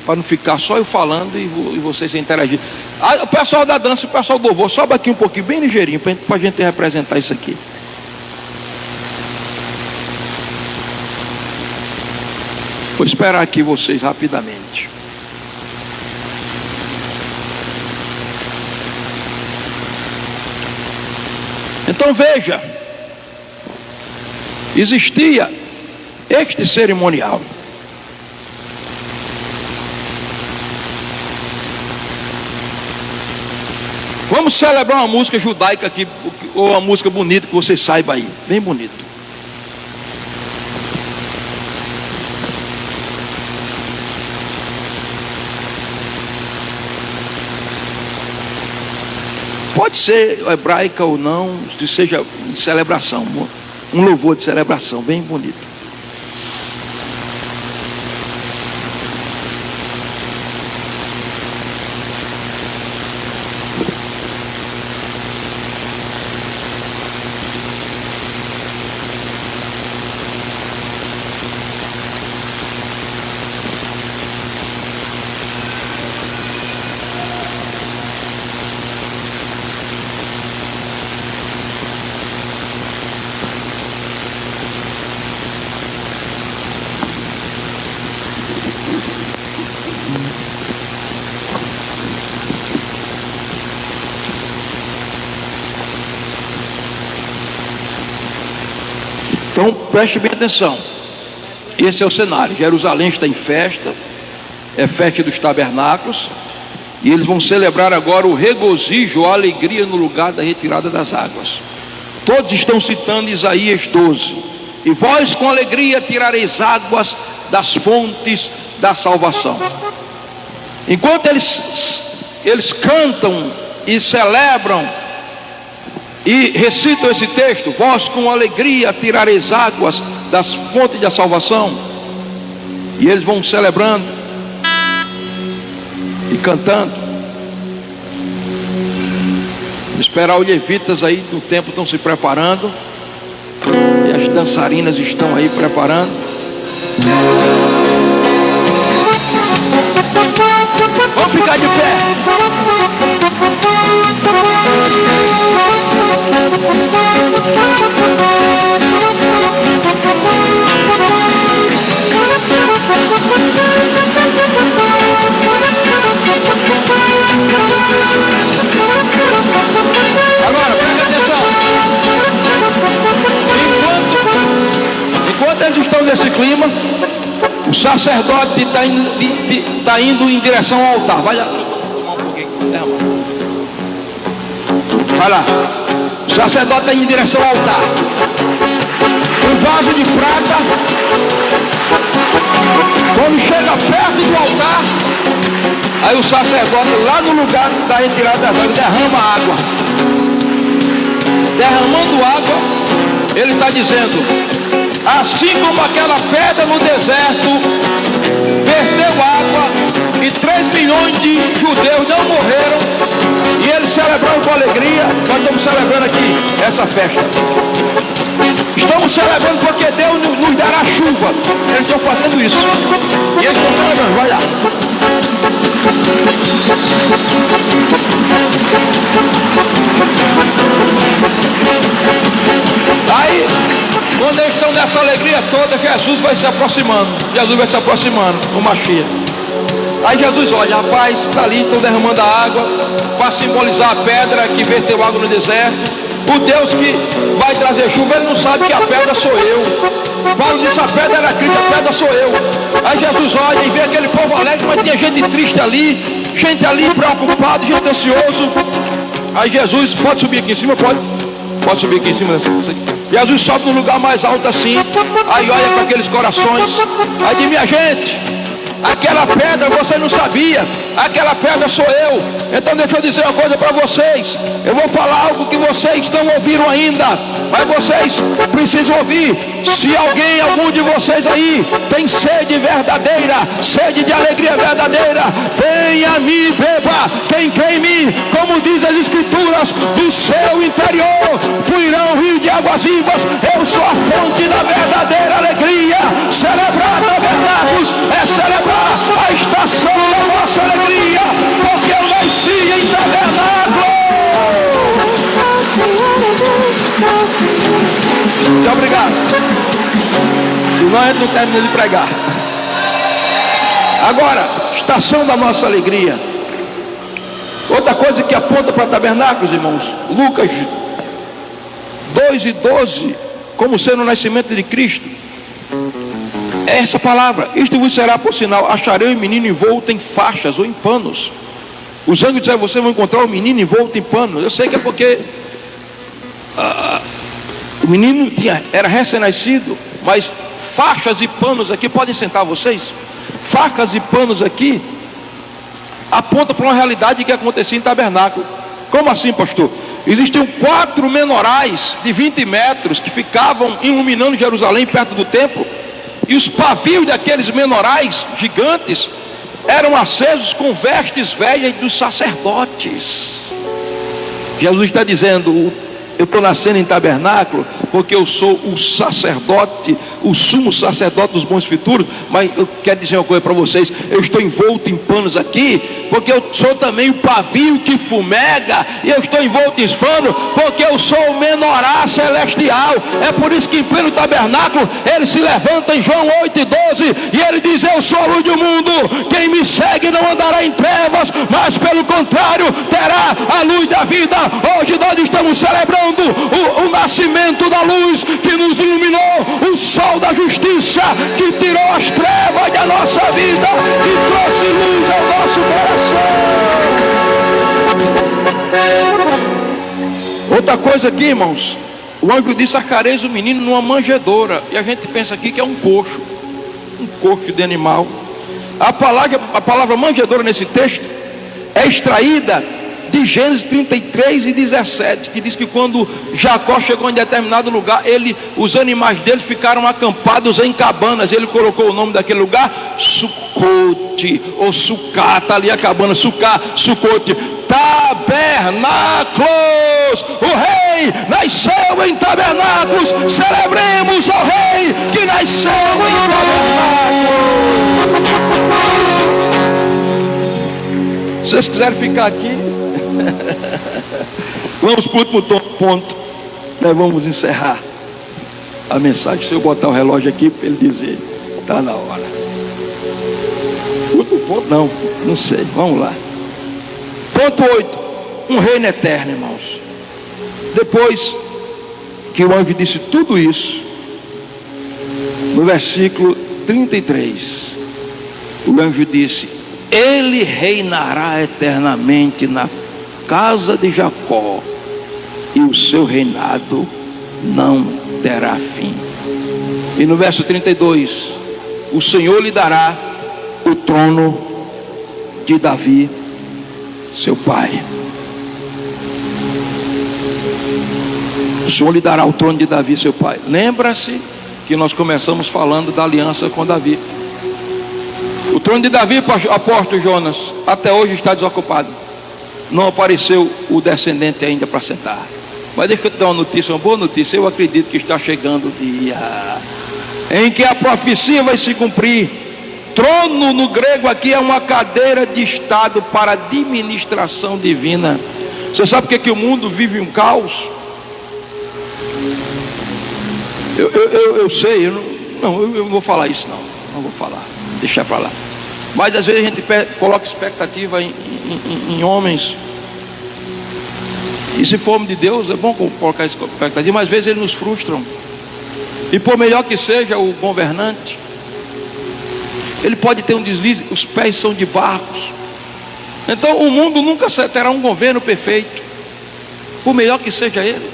para não ficar só eu falando e vocês interagir. O pessoal da dança, o pessoal do louvor, sobe aqui um pouquinho, bem ligeirinho, para a gente representar isso aqui. Vou esperar aqui vocês rapidamente. Então veja, existia este cerimonial. Vamos celebrar uma música judaica aqui, ou uma música bonita que você saiba aí, bem bonito. Pode ser hebraica ou não, que seja de celebração, um louvor de celebração, bem bonito. Então preste bem atenção. Esse é o cenário. Jerusalém está em festa, é festa dos tabernáculos, e eles vão celebrar agora o regozijo, a alegria no lugar da retirada das águas. Todos estão citando Isaías 12: e vós com alegria tirareis águas das fontes da salvação. Enquanto eles cantam e celebram e recitam esse texto: vós com alegria tirareis águas das fontes da salvação, e eles vão celebrando e cantando. Esperar os levitas aí do templo estão se preparando, e as dançarinas estão aí preparando. Vamos ficar de pé. sacerdote está indo em direção ao altar. Vai lá, vai lá. O sacerdote está indo em direção ao altar. Um vaso de prata. Quando chega perto do altar, aí o sacerdote, lá no lugar da retirada das águas, derrama água. Derramando água, ele está dizendo: assim como aquela pedra no deserto verteu água e 3 milhões de judeus não morreram, e eles celebraram com alegria, nós estamos celebrando aqui essa festa. Estamos celebrando porque Deus nos dará chuva. Eles estão fazendo isso. E eles estão celebrando. Vai lá. Aí, quando eles estão nessa alegria toda, Jesus vai se aproximando. Jesus vai se aproximando, o Mashiach. Aí Jesus olha, rapaz, está ali, estão derramando a água para simbolizar a pedra que verteu água no deserto. O Deus que vai trazer chuva, ele não sabe que a pedra sou eu. Paulo disse: a pedra era Cristo, a pedra sou eu. Aí Jesus olha e vê aquele povo alegre, mas tinha gente triste ali, gente ali preocupada, gente ansioso. Aí Jesus, pode subir aqui em cima? Pode subir aqui em cima. Jesus sobe no lugar mais alto assim, aí olha para aqueles corações, aí diz: minha gente, aquela pedra você não sabia, aquela pedra sou eu. Então deixa eu dizer uma coisa para vocês. Eu vou falar algo que vocês não ouviram ainda, mas vocês precisam ouvir. Se algum de vocês aí tem sede verdadeira, sede de alegria verdadeira, venha a mim, beba. Quem crê em mim, como diz as escrituras, do seu interior fluirão rio de águas vivas. Eu sou a fonte da verdadeira alegria. Celebrar tabernáculos é celebrar a estação da nossa alegria, porque eu nasci em tabernáculo. Muito obrigado. Senão a gente não termina de pregar. Agora, estação da nossa alegria. Outra coisa que aponta para tabernáculos, irmãos, Lucas 2:12, como sendo o nascimento de Cristo, é essa palavra: isto vos será por sinal, acharei o menino envolto em faixas ou em panos. Os anjos disseram: você vai encontrar o menino envolto em panos. Eu sei que é porque o menino era recém-nascido, mas faixas e panos aqui, podem sentar vocês, facas e panos aqui aponta para uma realidade que acontecia em tabernáculo. Como assim, pastor? Existiam 4 menorais de 20 metros que ficavam iluminando Jerusalém perto do templo, e os pavios daqueles menorais gigantes eram acesos com vestes velhas dos sacerdotes. Jesus está dizendo: eu estou nascendo em tabernáculo porque eu sou o sacerdote, o sumo sacerdote dos bons futuros. Mas eu quero dizer uma coisa para vocês: eu estou envolto em panos aqui porque eu sou também o pavio que fumega, e eu estou envolto em pano porque eu sou o menorá celestial. É por isso que em pleno tabernáculo ele se levanta em João 8:12 e ele diz: eu sou a luz do mundo, quem me segue não andará em trevas, mas pelo contrário terá a luz da vida. Hoje nós estamos celebrando o nascimento da luz que nos iluminou, o sol da justiça que tirou as trevas da nossa vida e trouxe luz ao nosso coração. Outra coisa aqui, irmãos, o anjo disse: achareis o menino numa manjedoura. E a gente pensa aqui que é um coxo de animal. A palavra manjedoura nesse texto é extraída de Gênesis 33:17, que diz que quando Jacó chegou em determinado lugar, os animais dele ficaram acampados em cabanas. Ele colocou o nome daquele lugar Sucote, ou Sucata, ali a cabana, Sucote, tabernáculos. O rei nasceu em tabernáculos. Celebremos ao rei que nasceu em tabernáculos. Se vocês quiserem ficar aqui, vamos para o último ponto. Nós vamos encerrar a mensagem. Se eu botar o relógio aqui para ele dizer, está na hora. Último ponto, não sei. Vamos lá. Ponto 8. Um reino eterno, irmãos. Depois que o anjo disse tudo isso, no versículo 33, O anjo disse: ele reinará eternamente na casa de Jacó, e o seu reinado não terá fim. E no verso 32, o Senhor lhe dará o trono de Davi, seu pai. O Senhor lhe dará o trono de Davi, seu pai. Lembra-se que nós começamos falando da aliança com Davi. O trono de Davi, apóstolo Jonas, até hoje está desocupado. Não apareceu o descendente ainda para sentar. Mas deixa eu te dar uma notícia, uma boa notícia. Eu acredito que está chegando o dia em que a profecia vai se cumprir. Trono no grego aqui é uma cadeira de estado para administração divina. Você sabe por que o mundo vive um caos? Eu sei, eu não vou falar isso não vou falar, deixar para lá. Mas às vezes a gente coloca expectativa em homens. E se formos de Deus, é bom colocar expectativa, mas às vezes eles nos frustram. E por melhor que seja o governante, ele pode ter um deslize, os pés são de barcos. Então o mundo nunca terá um governo perfeito, por melhor que seja ele.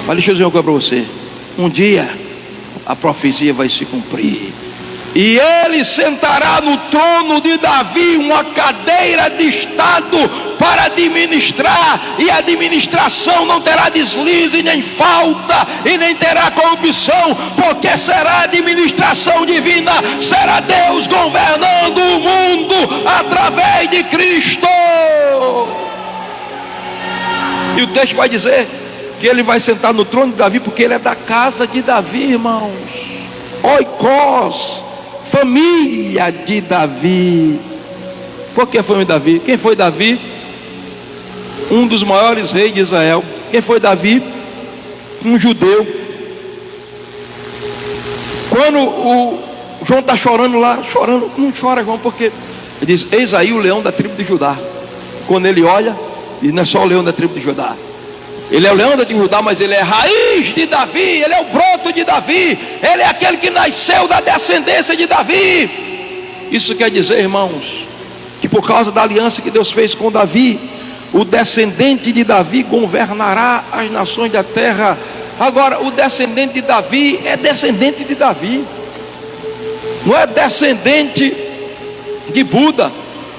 Mas deixa eu dizer uma coisa para você: um dia a profecia vai se cumprir, e ele sentará no trono de Davi uma cadeira de estado para administrar, e a administração não terá deslize, nem falta, e nem terá corrupção, porque será administração divina, será Deus governando o mundo através de Cristo. E o texto vai dizer que ele vai sentar no trono de Davi, porque ele é da casa de Davi, irmãos. Oikos, família de Davi. Por que a família de Davi? Quem foi Davi? Um dos maiores reis de Israel. Quem foi Davi? Um judeu. Quando o João está chorando lá, não chora, João, porque ele diz: eis aí o leão da tribo de Judá. Quando ele olha, e não é só o leão da tribo de Judá, ele é o leão da tribo de Judá, mas ele é raiz de Davi, ele é o broto de Davi, ele é aquele que nasceu da descendência de Davi. Isso quer dizer, irmãos, que por causa da aliança que Deus fez com Davi, o descendente de Davi governará as nações da terra. Agora, o descendente de Davi é descendente de Davi, não é descendente de Buda,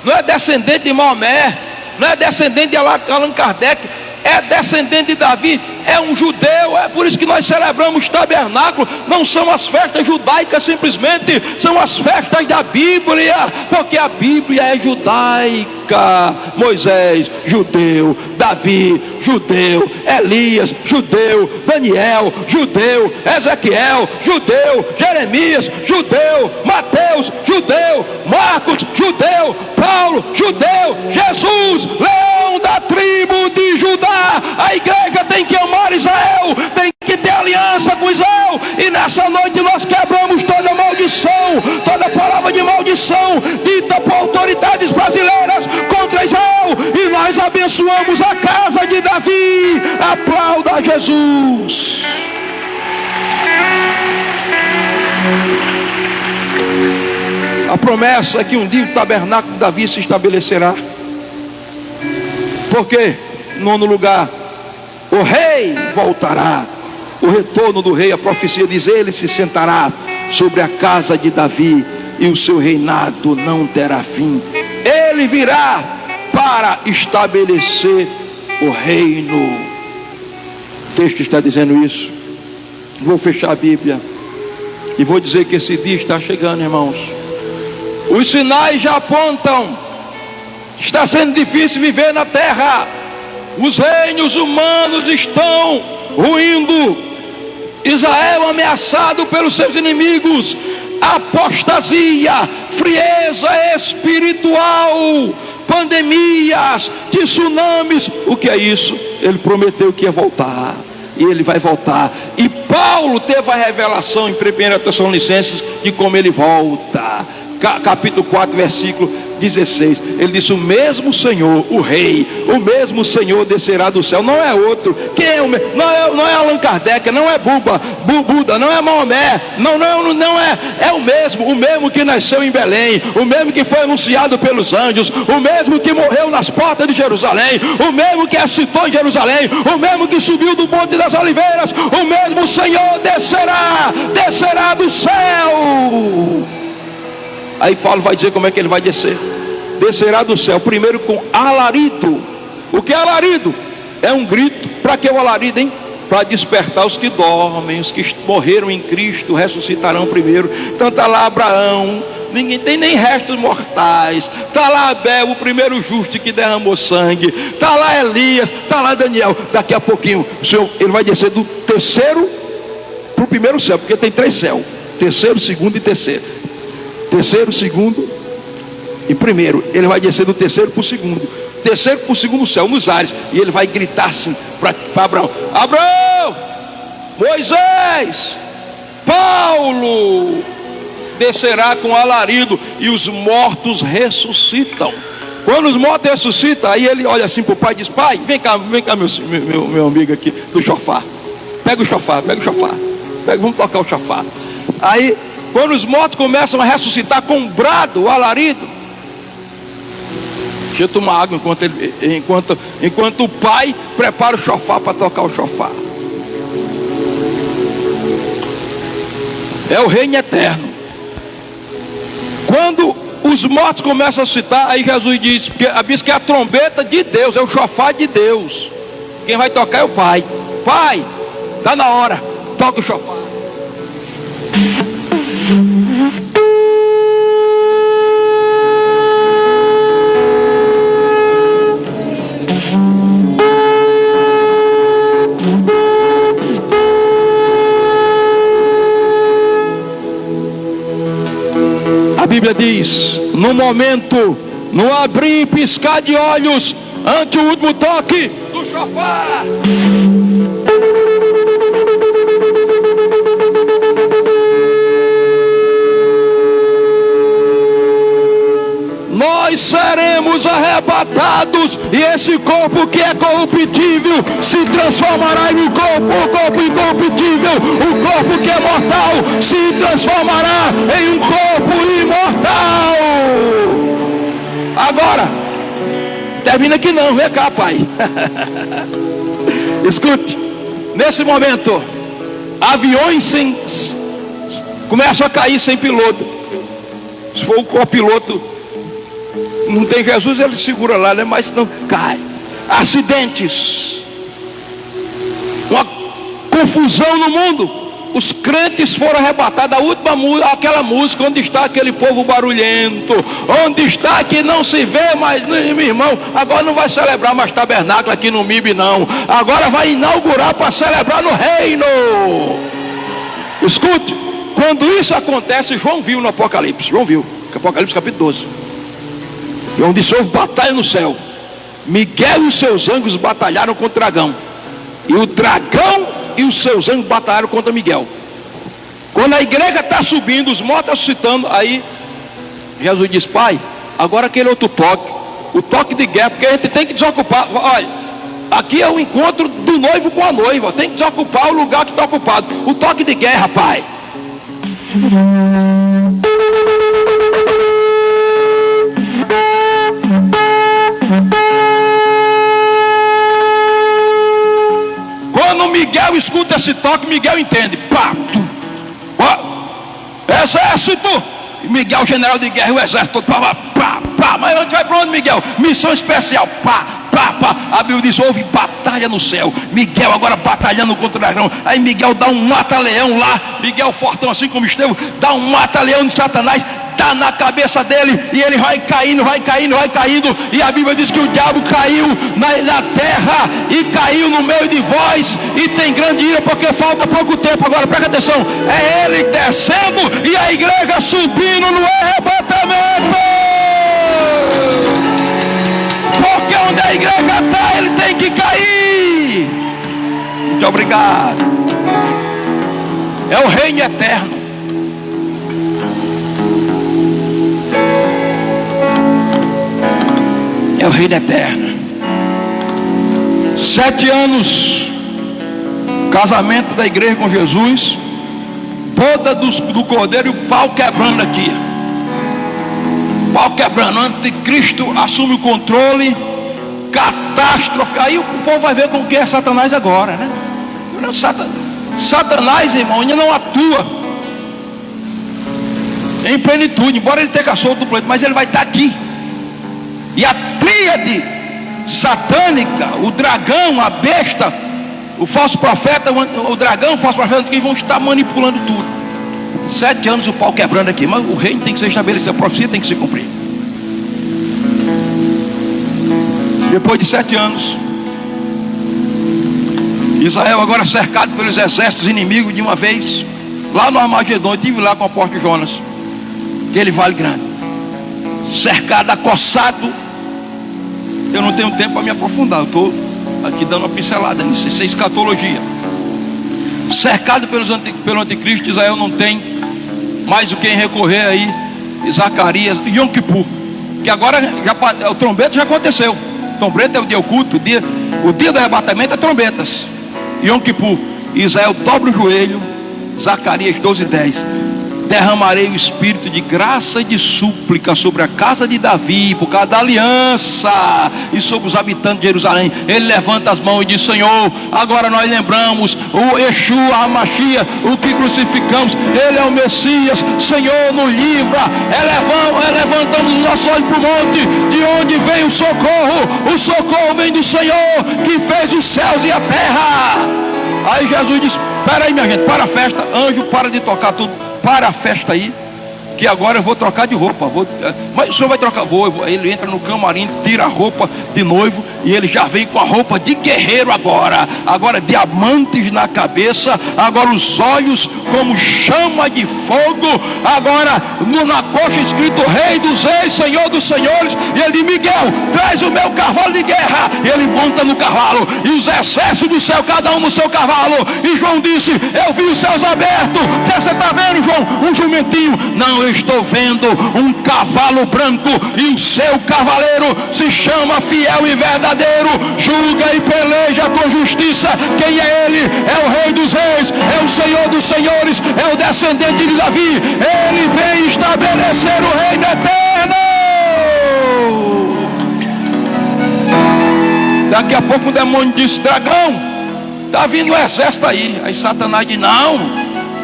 não é descendente de Maomé, não é descendente de Allan Kardec, é descendente de Davi, é um judeu. É por isso que nós celebramos tabernáculo. Não são as festas judaicas simplesmente, são as festas da Bíblia, porque a Bíblia é judaica. Moisés, judeu; Davi, judeu; Elias, judeu; Daniel, judeu; Ezequiel, judeu; Jeremias, judeu; Mateus, judeu; Marcos, judeu; Paulo, judeu; Jesus, leão da tribo de Judá. A igreja tem que amar Israel, tem que ter aliança com Israel. E nessa noite nós quebramos toda maldição, toda palavra de maldição dita por autoridades brasileiras contra Israel, e nós abençoamos a casa de Davi. Aplauda Jesus. A promessa é que um dia o tabernáculo de Davi se estabelecerá. Por quê? Nono lugar, o rei voltará. O retorno do rei, a profecia diz: ele se sentará sobre a casa de Davi, e o seu reinado não terá fim. Ele virá para estabelecer o reino. O texto está dizendo isso. Vou fechar a Bíblia e vou dizer que esse dia está chegando, irmãos. Os sinais já apontam. Está sendo difícil viver na terra. Os reinos humanos estão ruindo. Israel ameaçado pelos seus inimigos. Apostasia, frieza espiritual, pandemias, tsunamis. O que é isso? Ele prometeu que ia voltar, e ele vai voltar. E Paulo teve a revelação em 1 Tessalonicenses de como ele volta. Capítulo 4, versículo 16, ele disse: o mesmo Senhor, o Rei, o mesmo Senhor descerá do céu. Não é outro. Quem é o mesmo? Não é Allan Kardec, não é Buda, não é Maomé, não é. É o mesmo que nasceu em Belém, o mesmo que foi anunciado pelos anjos, o mesmo que morreu nas portas de Jerusalém, o mesmo que ressuscitou em Jerusalém, o mesmo que subiu do Monte das Oliveiras. O mesmo Senhor descerá do céu. Aí Paulo vai dizer como é que ele vai descer. Descerá do céu, primeiro com alarido. O que é alarido? É um grito. Para que o alarido, hein? Para despertar os que dormem. Os que morreram em Cristo ressuscitarão primeiro. Então está lá Abraão, ninguém tem nem restos mortais. Está lá Abel, o primeiro justo que derramou sangue. Está lá Elias, está lá Daniel. Daqui a pouquinho o Senhor, ele vai descer do terceiro para o primeiro céu, porque tem 3 céus: terceiro, segundo e terceiro. Terceiro, segundo e primeiro. Ele vai descer do terceiro para o segundo, terceiro para o segundo céu, nos ares. E ele vai gritar assim para Abraão: Abraão, Moisés, Paulo. Descerá com alarido e os mortos ressuscitam. Quando os mortos ressuscitam, aí ele olha assim para o pai e diz: pai, vem cá meu amigo aqui do chofar. Pega o chofar. Vamos tocar o chofar. Aí quando os mortos começam a ressuscitar com um brado, o alarido. Deixa eu tomar água enquanto o pai prepara o chofar para tocar o chofar. É o reino eterno. Quando os mortos começam a ressuscitar, aí Jesus diz que é a trombeta de Deus, é o chofar de Deus. Quem vai tocar é o pai. Pai, está na hora, toca o chofar. A Bíblia diz: no momento, no abrir e piscar de olhos, ante o último toque do chofar, nós seremos arrebatados, e esse corpo que é corruptível se transformará em um corpo incorruptível. O corpo que é mortal se transformará em um corpo imortal. Agora, termina aqui não, vem cá, pai. Escute, nesse momento, aviões começam a cair sem piloto. Se for o copiloto, não tem Jesus, ele segura lá, né? Mas não cai. Acidentes, uma confusão no mundo. Os crentes foram arrebatados. A última, aquela música: onde está aquele povo barulhento? Onde está que não se vê mais? Meu irmão, agora não vai celebrar mais tabernáculo aqui no MIB, não. Agora vai inaugurar para celebrar no reino. Escute, quando isso acontece, João viu no Apocalipse. Apocalipse capítulo 12. E onde houve batalha no céu, Miguel e os seus anjos batalharam contra o dragão, e o dragão e os seus anjos batalharam contra Miguel. Quando a igreja está subindo, os mortos ressuscitando, aí Jesus diz: pai, agora aquele outro toque, o toque de guerra, porque a gente tem que desocupar. Olha, aqui é o encontro do noivo com a noiva, tem que desocupar o lugar que está ocupado. O toque de guerra, pai. Quando Miguel escuta esse toque, Miguel entende. Pá, exército. Miguel, general de guerra, o exército todo. Pá. Mas a gente vai para onde, Miguel? Missão especial. Pá. A Bíblia diz: houve batalha no céu. Miguel agora batalhando contra o dragão. Aí Miguel dá um mata-leão lá. Miguel fortão assim como Estevão, dá um mata-leão de Satanás, dá na cabeça dele, e ele vai caindo. E a Bíblia diz que o diabo caiu na terra e caiu no meio de vós, e tem grande ira, porque falta pouco tempo. Agora presta atenção: é ele descendo e a igreja subindo no arrebatamento. Porque onde a igreja está, ele tem que cair. Muito obrigado. É o reino eterno. É o reino eterno. 7 anos, casamento da igreja com Jesus, boda do cordeiro e o pau quebrando aqui. Pau quebrando, anticristo assume o controle, catástrofe. Aí o povo vai ver com que é Satanás agora, né? Satanás, irmão, ainda não atua em plenitude, embora ele tenha solto do planeta, mas ele vai estar aqui. E a tríade satânica, o dragão, a besta, o falso profeta, o dragão, o falso profeta, que vão estar manipulando tudo. 7 anos o pau quebrando aqui, mas o reino tem que ser estabelecido, a profecia tem que se cumprir. Depois de 7 anos, Israel agora cercado pelos exércitos inimigos de uma vez, lá no Armagedon. Eu estive lá com o apóstolo Jonas, aquele vale grande, cercado, acossado. Eu não tenho tempo para me aprofundar, eu estou aqui dando uma pincelada nisso, isso é escatologia. Cercado pelo anticristo, Israel não tem mais o que recorrer aí, Zacarias, Yom Kippur, que agora o trombeta já aconteceu. O trombeta é o dia oculto, o dia do arrebatamento é trombetas. Yom Kippur, Israel dobra o joelho. Zacarias 12:10. Derramarei o espírito de graça e de súplica sobre a casa de Davi, por causa da aliança, e sobre os habitantes de Jerusalém. Ele levanta as mãos e diz: Senhor, agora nós lembramos o Yeshua HaMashiach, o que crucificamos. Ele é o Messias. Senhor, nos livra. Levantamos os nossos olhos para o monte, de onde vem o socorro. O socorro vem do Senhor, que fez os céus e a terra. Aí Jesus diz: espera aí, minha gente, para a festa. Anjo, para de tocar tudo, para a festa aí, que agora eu vou trocar de roupa. Mas o senhor vai trocar? Vou. Ele entra no camarim, tira a roupa de noivo, e ele já vem com a roupa de guerreiro agora diamantes na cabeça, agora os olhos como chama de fogo, agora na coxa escrito Rei dos Reis, Senhor dos Senhores. E ele diz: Miguel, traz o meu cavalo de guerra. E ele monta no cavalo, e os exércitos do céu, cada um no seu cavalo. E João disse: eu vi os céus abertos. O que você está vendo, João? Um jumentinho. Não, eu estou vendo um cavalo branco, e o seu cavaleiro se chama Fiel e Verdadeiro, julga e peleja com justiça. Quem é ele? É o Rei dos Reis, é o Senhor dos Senhores, é o descendente de Davi. Ele vem estabelecer o reino eterno. Daqui a pouco o demônio disse: dragão, está vindo um exército aí. Aí Satanás diz: não,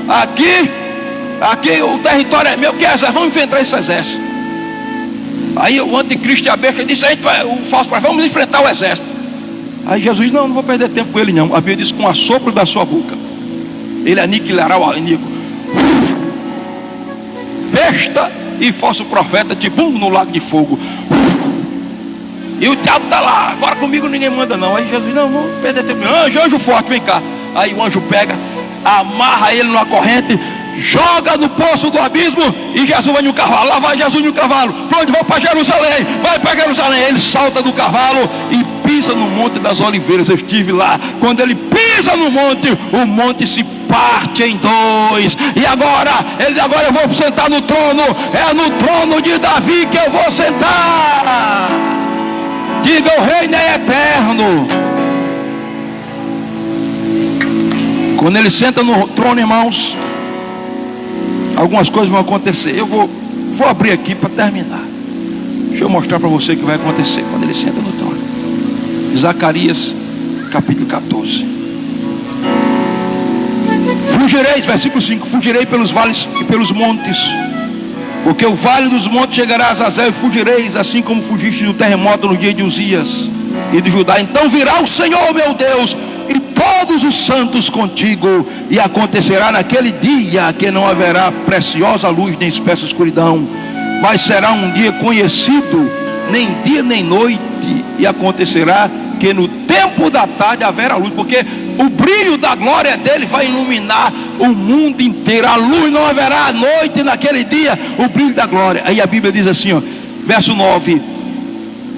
aqui o território é meu. Que exército? Vamos enfrentar esse exército. Aí o anticristo e a besta disse: o falso profeta, vamos enfrentar o exército. Aí Jesus: não vou perder tempo com ele não. A Bíblia diz: com o assopro da sua boca ele aniquilará o inimigo. Besta e falso profeta te bum no lago de fogo. E o diabo está lá: agora comigo ninguém manda não. Aí Jesus: não vamos perder tempo. Anjo forte, vem cá. Aí o anjo pega, amarra ele numa corrente, joga no poço do abismo, e Jesus vai no cavalo. Lá vai Jesus no cavalo. Pronto, vou para Jerusalém. Vai para Jerusalém. Ele salta do cavalo e pisa no Monte das Oliveiras. Eu estive lá. Quando ele pisa no monte, o monte se parte em dois. E agora eu vou sentar no trono. É no trono de Davi que eu vou sentar. Diga: o reino é eterno. Quando ele senta no trono, irmãos, algumas coisas vão acontecer. Eu vou abrir aqui para terminar. Deixa eu mostrar para você o que vai acontecer quando ele senta no trono. Zacarias capítulo 14. Fugireis, versículo 5: fugirei pelos vales e pelos montes, porque o vale dos montes chegará a Azazel, e fugireis assim como fugiste do terremoto no dia de Uzias e de Judá. Então virá o Senhor meu Deus e todos os santos contigo, e acontecerá naquele dia que não haverá preciosa luz nem espessa escuridão, mas será um dia conhecido, nem dia nem noite, e acontecerá que no tempo da tarde haverá luz, porque o brilho da glória dele vai iluminar o mundo inteiro. A luz não haverá à noite naquele dia, o brilho da glória. Aí a Bíblia diz assim, ó, verso 9: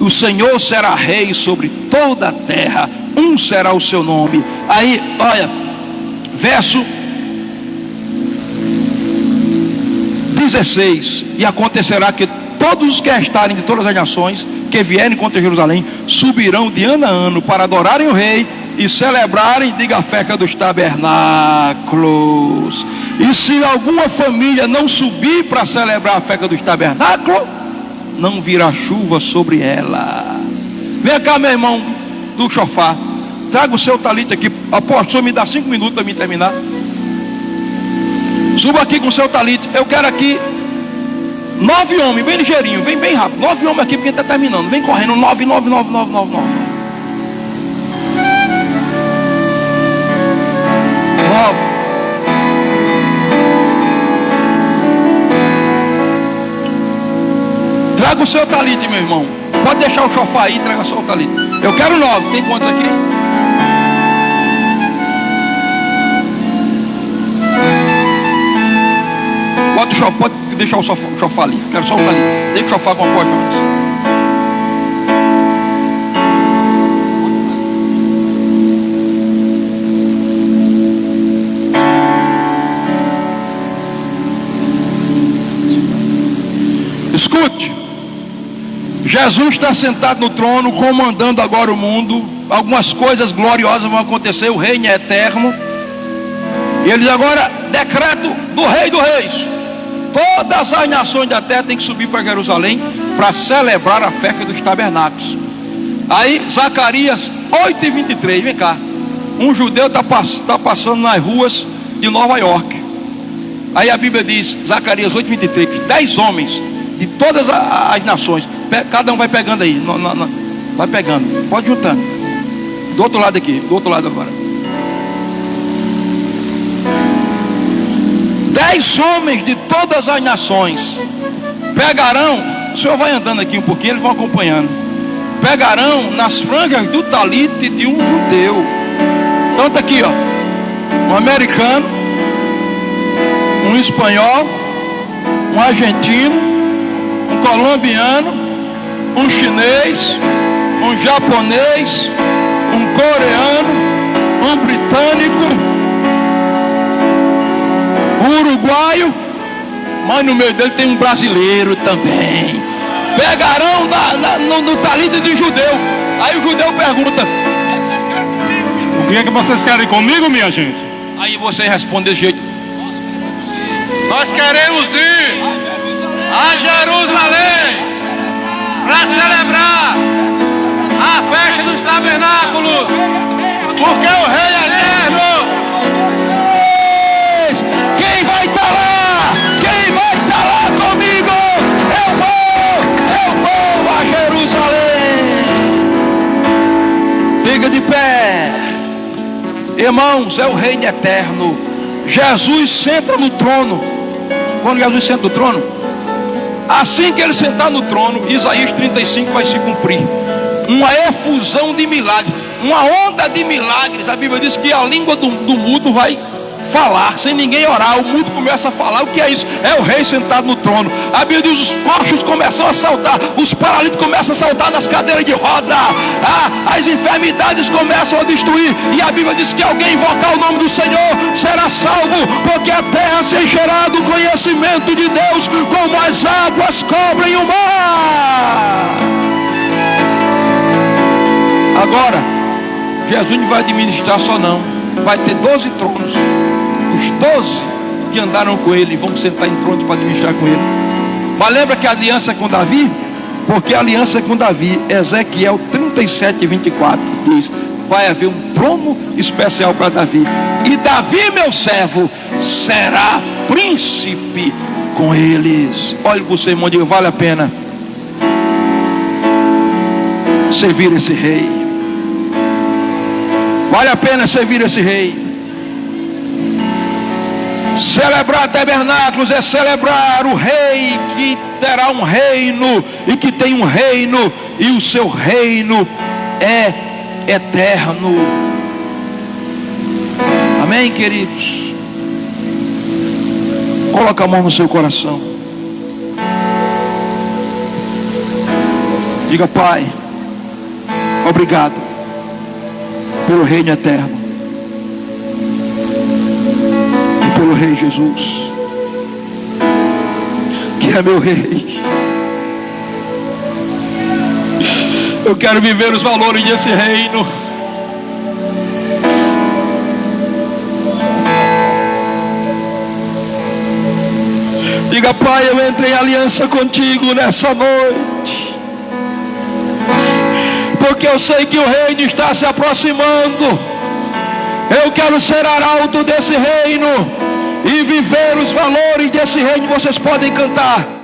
o Senhor será rei sobre toda a terra, um será o seu nome. Aí, olha, verso 16: e acontecerá que todos os que restarem de todas as nações que vierem contra Jerusalém subirão de ano a ano para adorarem o rei e celebrarem, diga, a festa dos tabernáculos. E se alguma família não subir para celebrar a festa dos tabernáculos, não virá chuva sobre ela. Vem cá, meu irmão do chofar, traga o seu talite aqui. Apóstolo, o senhor me dá 5 minutos para mim terminar. Suba aqui com o seu talite. Eu quero aqui 9 homens, bem ligeirinho, vem bem rápido. 9 homens aqui porque está terminando. Vem correndo, 9. Traga o seu talite, meu irmão. Pode deixar o chofar aí, traga só o talite. Eu quero 9. Tem quantos aqui? Pode deixar o chofar ali. Quero só o talite. Deixa o chofar com a porta antes. Escute. Jesus está sentado no trono, comandando agora o mundo. Algumas coisas gloriosas vão acontecer. O reino é eterno. E ele diz agora: decreto do rei dos reis: todas as nações da terra têm que subir para Jerusalém para celebrar a festa dos tabernáculos. Aí Zacarias 8:23, vem cá. Um judeu está passando nas ruas de Nova York. Aí a Bíblia diz, Zacarias 8:23, 10 homens de todas as nações, cada um vai pegando aí, vai pegando, pode juntando. Do outro lado aqui, do outro lado agora. 10 homens de todas as nações pegarão, o senhor vai andando aqui um pouquinho, eles vão acompanhando. Pegarão nas franjas do talite de um judeu. Então tá aqui, ó, um americano, um espanhol, um argentino, um colombiano, um chinês, um japonês, um coreano, um britânico, um uruguaio, mas no meio dele tem um brasileiro também. Pegarão no talite de judeu. Aí o judeu pergunta: o que é que vocês querem comigo, minha gente? Aí você responde desse jeito: nós queremos ir a Jerusalém para celebrar a festa dos tabernáculos, porque o rei é eterno. Quem vai estar lá? Quem vai estar lá comigo? Eu vou a Jerusalém. Fica de pé. Irmãos, é o reino eterno. Jesus senta no trono. Quando Jesus senta no trono, assim que ele sentar no trono, Isaías 35 vai se cumprir. Uma efusão de milagres, uma onda de milagres. A Bíblia diz que a língua do mudo vai falar, sem ninguém orar. O mundo começa a falar. O que é isso? É o rei sentado no trono. A Bíblia diz: os coxos começam a saltar, os paralíticos começam a saltar das cadeiras de roda, as enfermidades começam a destruir. E a Bíblia diz que alguém invocar o nome do Senhor será salvo, porque a terra se encherá do conhecimento de Deus, como as águas cobrem o mar. Agora, Jesus não vai administrar só não. Vai ter 12 tronos. Os 12 que andaram com ele vão sentar em tronos para administrar com ele. Mas lembra que a aliança é com Davi? Porque a aliança é com Davi. Ezequiel 37:24 diz: vai haver um trono especial para Davi, e Davi, meu servo, será príncipe com eles. Olha para o seu irmão e diga: vale a pena servir esse rei. Vale a pena servir esse rei. Celebrar tabernáculos é celebrar o rei que terá um reino, e que tem um reino, e o seu reino é eterno. Amém, queridos? Coloca a mão no seu coração. Diga: Pai, obrigado pelo reino eterno e pelo rei Jesus, que é meu rei, Eu quero viver os valores desse reino. Diga: Pai, eu entro em aliança contigo nessa noite, porque eu sei que o reino está se aproximando. Eu quero ser arauto desse reino e viver os valores desse reino. Vocês podem cantar.